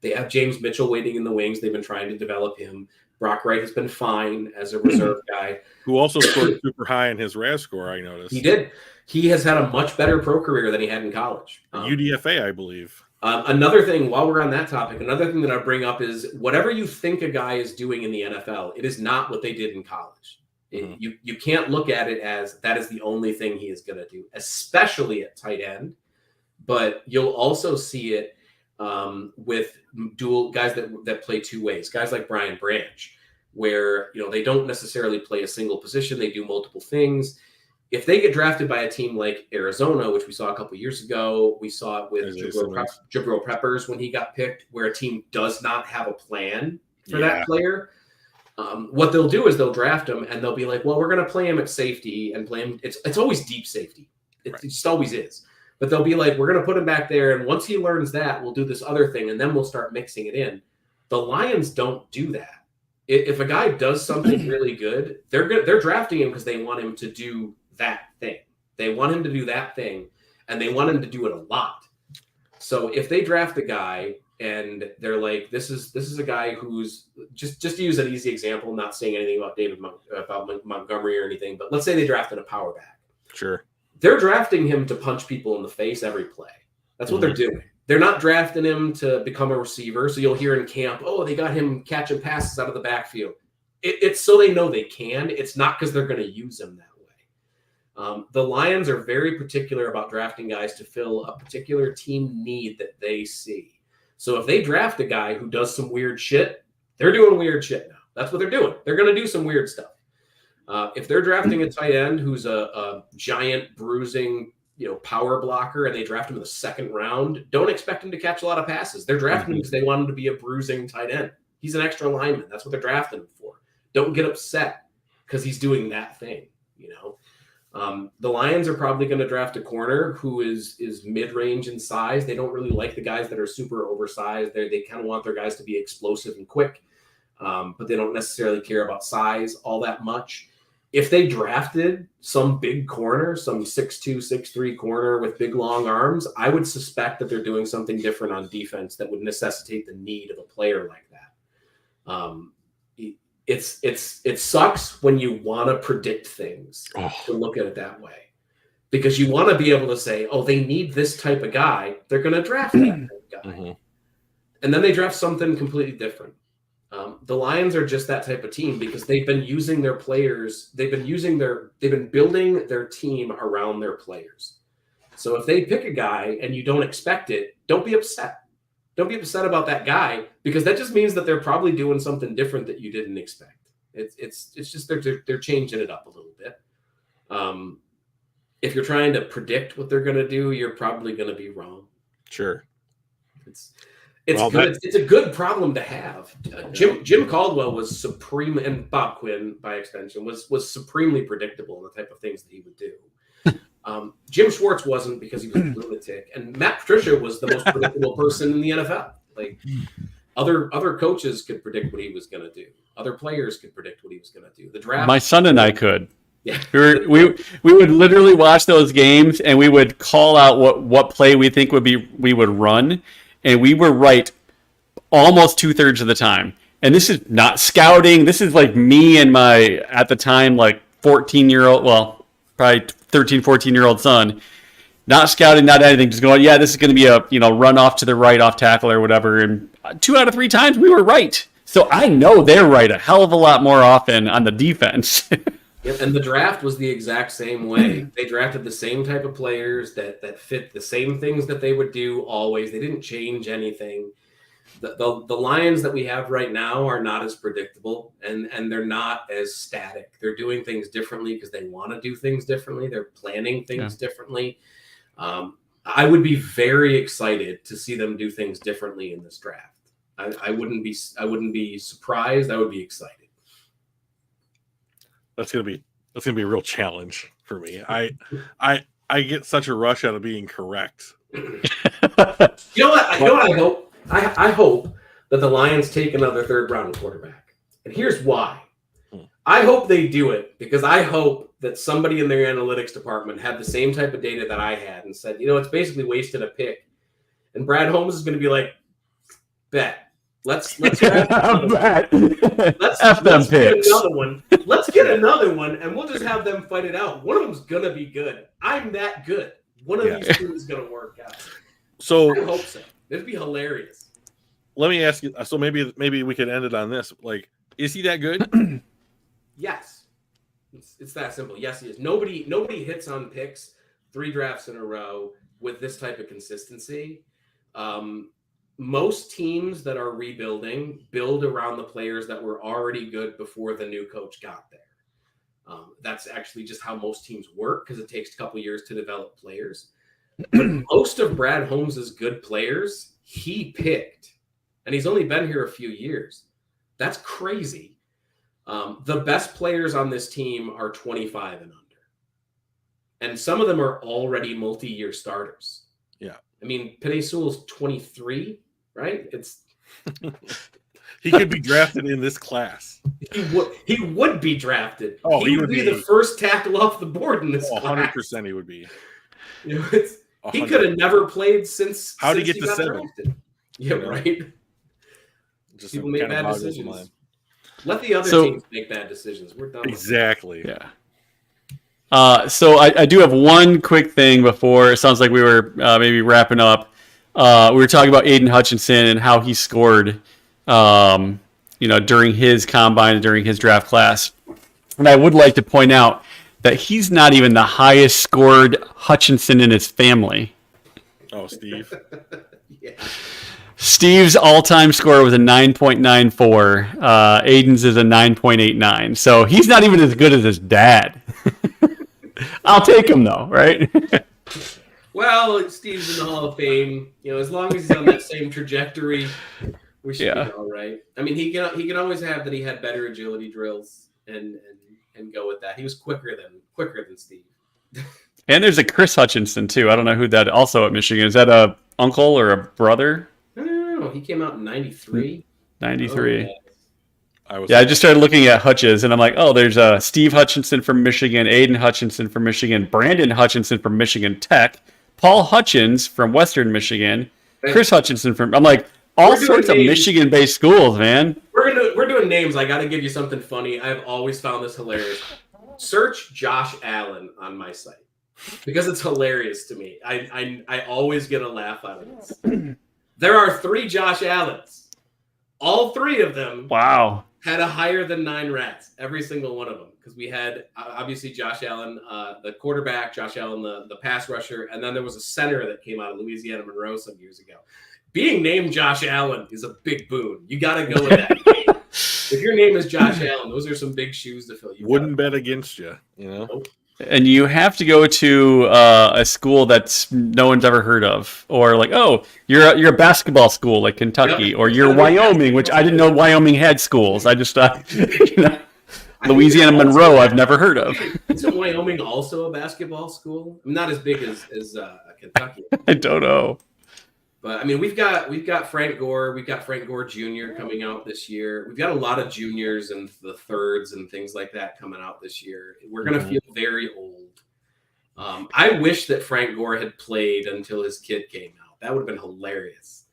They have James Mitchell waiting in the wings. They've been trying to develop him. Brock Wright has been fine as a reserve guy. Who also scored super high in his RAS score, I noticed. He did. He has had a much better pro career than he had in college. UDFA, I believe. Another thing, while we're on that topic, another thing that I bring up is whatever you think a guy is doing in the NFL, it is not what they did in college. You can't look at it as that is the only thing he is going to do, especially at tight end. But you'll also see it with dual guys that play two ways, guys like Brian Branch, where they don't necessarily play a single position, they do multiple things. If they get drafted by a team like Arizona, which we saw a couple of years ago, we saw it with Jabril Peppers when he got picked, where a team does not have a plan for that player. What they'll do is they'll draft him and they'll be like, well, we're going to play him at safety and play him. It's always deep safety. It just always is. But they'll be like, we're going to put him back there. And once he learns that, we'll do this other thing. And then we'll start mixing it in. The Lions don't do that. If a guy does something really good, they're drafting him because they want him to do that thing. They want him to do that thing. And they want him to do it a lot. So if they draft a guy and they're like, this is a guy who's just to use an easy example, not saying anything about Montgomery or anything, but let's say they drafted a power back. Sure. They're drafting him to punch people in the face every play. That's what they're doing. They're not drafting him to become a receiver. So you'll hear in camp, oh, they got him catching passes out of the backfield. It's so they know they can. It's not because they're going to use him that way. The Lions are very particular about drafting guys to fill a particular team need that they see. So if they draft a guy who does some weird shit, they're doing weird shit now. That's what they're doing. They're going to do some weird stuff. If they're drafting a tight end who's a giant bruising, power blocker, and they draft him in the second round, don't expect him to catch a lot of passes. They're drafting him because they want him to be a bruising tight end. He's an extra lineman. That's what they're drafting him for. Don't get upset because he's doing that thing. The Lions are probably going to draft a corner who is mid-range in size. They don't really like the guys that are super oversized. They kind of want their guys to be explosive and quick, but they don't necessarily care about size all that much. If they drafted some big corner, some 6'2", 6'3" corner with big, long arms, I would suspect that they're doing something different on defense that would necessitate the need of a player like that. It sucks when you want to predict things to look at it that way, because you want to be able to say, oh, they need this type of guy. They're going to draft that type of guy. And then they draft something completely different. The Lions are just that type of team because they've been using their players. They've been building their team around their players. So if they pick a guy and you don't expect it, don't be upset. Don't be upset about that guy, because that just means that they're probably doing something different that you didn't expect. It's just they're changing it up a little bit. If you're trying to predict what they're going to do, you're probably going to be wrong. Sure. It's good. It's a good problem to have. Jim Caldwell was supreme, and Bob Quinn by extension was supremely predictable in the type of things that he would do. Jim Schwartz wasn't, because he was a lunatic, and Matt Patricia was the most predictable person in the NFL. Like other coaches could predict what he was going to do. Other players could predict what he was going to do. The draft. My son and I could. Yeah. We would literally watch those games, and we would call out what play we think we would run, and we were right almost 2/3 of the time. And this is not scouting. This is like me and my, at the time, like 14-year-old, well, probably 13, 14-year-old son, not scouting, not anything, just going, yeah, this is going to be a run off to the right, off tackle or whatever. And 2 out of 3 times we were right. So I know they're right a hell of a lot more often on the defense. Yep, and the draft was the exact same way. They drafted the same type of players that fit the same things that they would do always. They didn't change anything. The Lions that we have right now are not as predictable, and they're not as static. They're doing things differently because they want to do things differently. They're planning things differently. I would be very excited to see them do things differently in this draft. I wouldn't be surprised. I would be excited. That's gonna be a real challenge for me. I get such a rush out of being correct. You know what I hope? I hope that the Lions take another third-round quarterback. And here's why. I hope they do it because I hope that somebody in their analytics department had the same type of data that I had and said, it's basically wasted a pick. And Brad Holmes is going to be like, bet. Let's get another one. Let's get another one, and we'll just have them fight it out. One of them's going to be good. I'm that good. One of these two is going to work out. So I hope so. It'd be hilarious. Let me ask you. So maybe we could end it on this. Like, is he that good? Yes. It's that simple. Yes, he is. Nobody hits on picks 3 drafts in a row with this type of consistency. Most teams that are rebuilding build around the players that were already good before the new coach got there. That's actually just how most teams work because it takes a couple years to develop players. But most of Brad Holmes's good players, he picked. And he's only been here a few years. That's crazy. The best players on this team are 25 and under. And some of them are already multi-year starters. Yeah. I mean, Penei Sewell's 23, right? He could be drafted in this class. He would be drafted. Oh, he would be the first tackle off the board in this class. 100% he would be. He could have never played since. How did he get to 7? Drafted. Yeah, right. Just people make bad decisions. Let the other teams make bad decisions. We're done. Exactly. Yeah. So I do have one quick thing before it sounds like we were maybe wrapping up. We were talking about Aiden Hutchinson and how he scored, during his combine and during his draft class. And I would like to point out that he's not even the highest scored Hutchinson in his family. Oh, Steve. Yeah. Steve's all-time score was a 9.94. Aiden's is a 9.89. So he's not even as good as his dad. I'll take him though, right? Well, Steve's in the Hall of Fame. As long as he's on that same trajectory, we should be all right. I mean, he can always have that he had better agility drills and go with that. He was quicker than Steve. And there's a Chris Hutchinson too. I don't know who that also at Michigan. Is that a uncle or a brother? No. He came out in 93. 93. Oh, I just started looking at Hutches, and I'm like, oh, there's Steve Hutchinson from Michigan, Aiden Hutchinson from Michigan, Brandon Hutchinson from Michigan Tech, Paul Hutchins from Western Michigan, Chris Hutchinson from. I'm like, all sorts of Michigan-based schools, man. We're doing names. I got to give you something funny. I've always found this hilarious. Search Josh Allen on my site because it's hilarious to me. I always get a laugh out of this. There are 3 Josh Allens. All 3 of them had a higher than 9 RAS, every single one of them. Because we had, obviously, Josh Allen, the quarterback, Josh Allen, the pass rusher, and then there was a center that came out of Louisiana Monroe some years ago. Being named Josh Allen is a big boon. You got to go with that name. If your name is Josh Allen, those are some big shoes to fill. Wouldn't bet against you, Nope. And you have to go to a school that's no one's ever heard of, or like, oh, you're a basketball school like Kentucky, or you're Wyoming, which I didn't know Wyoming had schools. I just thought, Louisiana Monroe, I've never heard of. Isn't Wyoming also a basketball school? I mean, not as big as Kentucky. I don't know. But I mean, we've got Frank Gore. We've got Frank Gore Jr. coming out this year. We've got a lot of juniors and the thirds and things like that coming out this year. We're going to feel very old. I wish that Frank Gore had played until his kid came out. That would have been hilarious.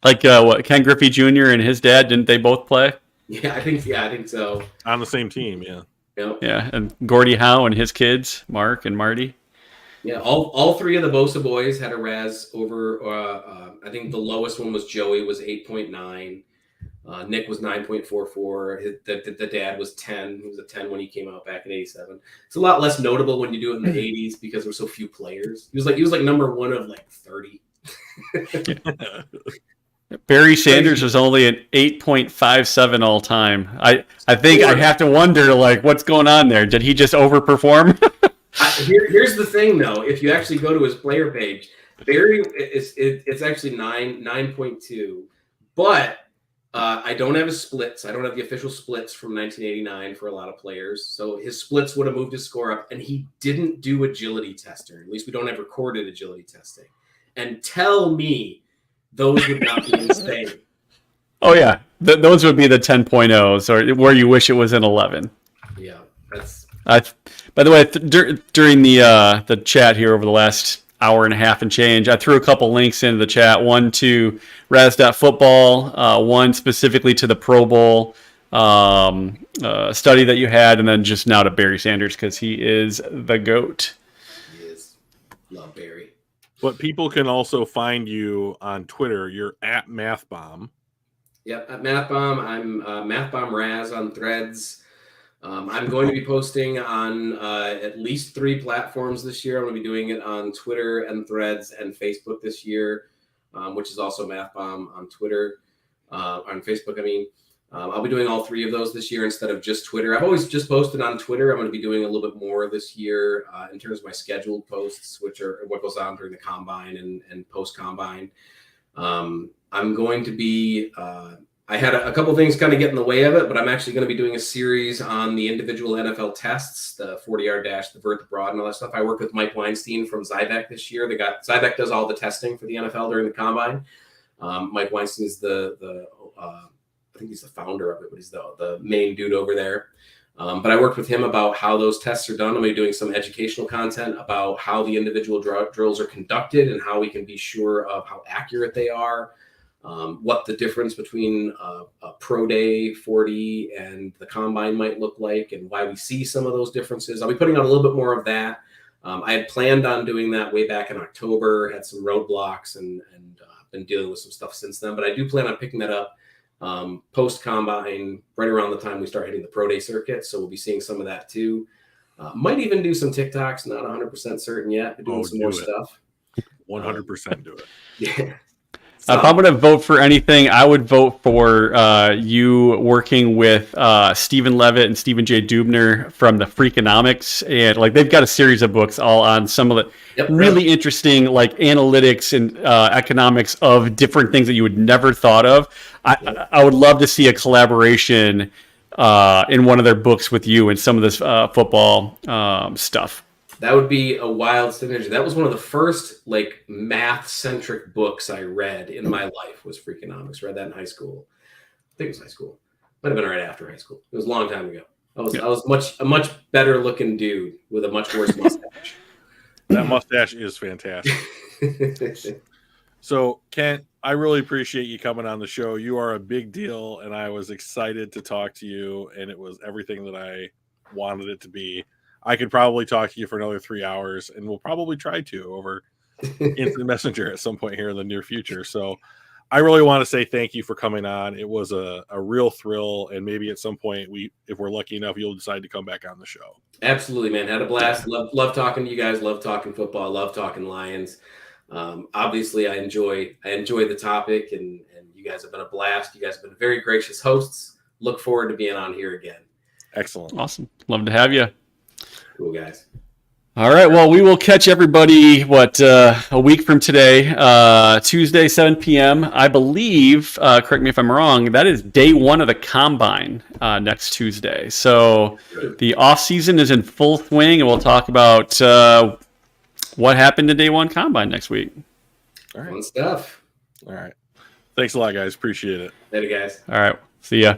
What, Ken Griffey Jr. and his dad, didn't they both play? Yeah, I think so. On the same team, yeah. Yep. Yeah, and Gordie Howe and his kids, Mark and Marty. Yeah, all 3 of the Bosa boys had a RAS over. I think the lowest one was Joey, was 8.9. Nick was 9.44. The dad was 10. He was a 10 when he came out back in '87. It's a lot less notable when you do it in the '80s because there were so few players. He was like number 1 of like 30. Barry Sanders was only an 8.57 all time. I think I have to wonder, like, what's going on there? Did he just overperform? Here's the thing, though. If you actually go to his player page, Barry it's actually 9.2, but I don't have his splits. I don't have the official splits from 1989 for a lot of players. So his splits would have moved his score up, and he didn't do agility testing. At least we don't have recorded agility testing. And tell me those would not be insane. Oh, yeah. Those would be the 10.0s, or where you wish it was an 11. Yeah, that's... By the way, during the chat here over the last hour and a half and change, I threw a couple links into the chat. One to RAS.football, one specifically to the Pro Bowl study that you had, and then just now to Barry Sanders because he is the GOAT. He is. Love Barry. But people can also find you on Twitter. You're at MathBomb. Yep, at MathBomb. I'm MathBomb Raz on Threads. I'm going to be posting on at least 3 platforms this year. I'm going to be doing it on Twitter and Threads and Facebook this year, which is also MathBomb on Twitter, on Facebook. I mean, I'll be doing all 3 of those this year instead of just Twitter. I've always just posted on Twitter. I'm going to be doing a little bit more this year in terms of my scheduled posts, which are what goes on during the combine and post combine. I'm going to be. I had a couple things kind of get in the way of it, but I'm actually going to be doing a series on the individual NFL tests, the 40-yard dash, the vert, the broad, and all that stuff. I worked with Mike Weinstein from Zybeck this year. Zybeck does all the testing for the NFL during the combine. Mike Weinstein is I think he's the founder of it, but he's the main dude over there. But I worked with him about how those tests are done. I'm going to be doing some educational content about how the individual drills are conducted and how we can be sure of how accurate they are. What the difference between a pro day 40 and the combine might look like and why we see some of those differences. I'll be putting out a little bit more of that. I had planned on doing that way back in October, had some roadblocks and been dealing with some stuff since then, but I do plan on picking that up post combine right around the time we start hitting the pro day circuit. So we'll be seeing some of that too. Might even do some TikToks, not 100% certain yet, but doing some more stuff. 100% do it. Yeah. If I'm going to vote for anything, I would vote for you working with Stephen Levitt and Stephen J. Dubner from the Freakonomics, and like they've got a series of books all on some of the really interesting like analytics and economics of different things that you would never thought of. I would love to see a collaboration in one of their books with you and some of this football stuff. That would be a wild synergy. That was one of the first like math-centric books I read in my life was Freakonomics. Read that in high school. I think it was high school. Might have been right after high school. It was a long time ago. I was a much better looking dude with a much worse mustache. That mustache is fantastic. So, Kent, I really appreciate you coming on the show. You are a big deal, and I was excited to talk to you, and it was everything that I wanted it to be. I could probably talk to you for another 3 hours, and we'll probably try to over Instant Messenger at some point here in the near future. So I really want to say thank you for coming on. It was a real thrill, and maybe at some point, if we're lucky enough, you'll decide to come back on the show. Absolutely, man. Had a blast. Love talking to you guys. Love talking football. Love talking Lions. Obviously, I enjoy the topic, and you guys have been a blast. You guys have been very gracious hosts. Look forward to being on here again. Excellent. Awesome. Love to have you. Cool, guys. All right. Well, we will catch everybody, a week from today, Tuesday, 7 p.m. I believe, correct me if I'm wrong, that is day one of the Combine next Tuesday. So the offseason is in full swing, and we'll talk about what happened in day one Combine next week. All right. Fun stuff. All right. Thanks a lot, guys. Appreciate it. Later, guys. All right. See ya.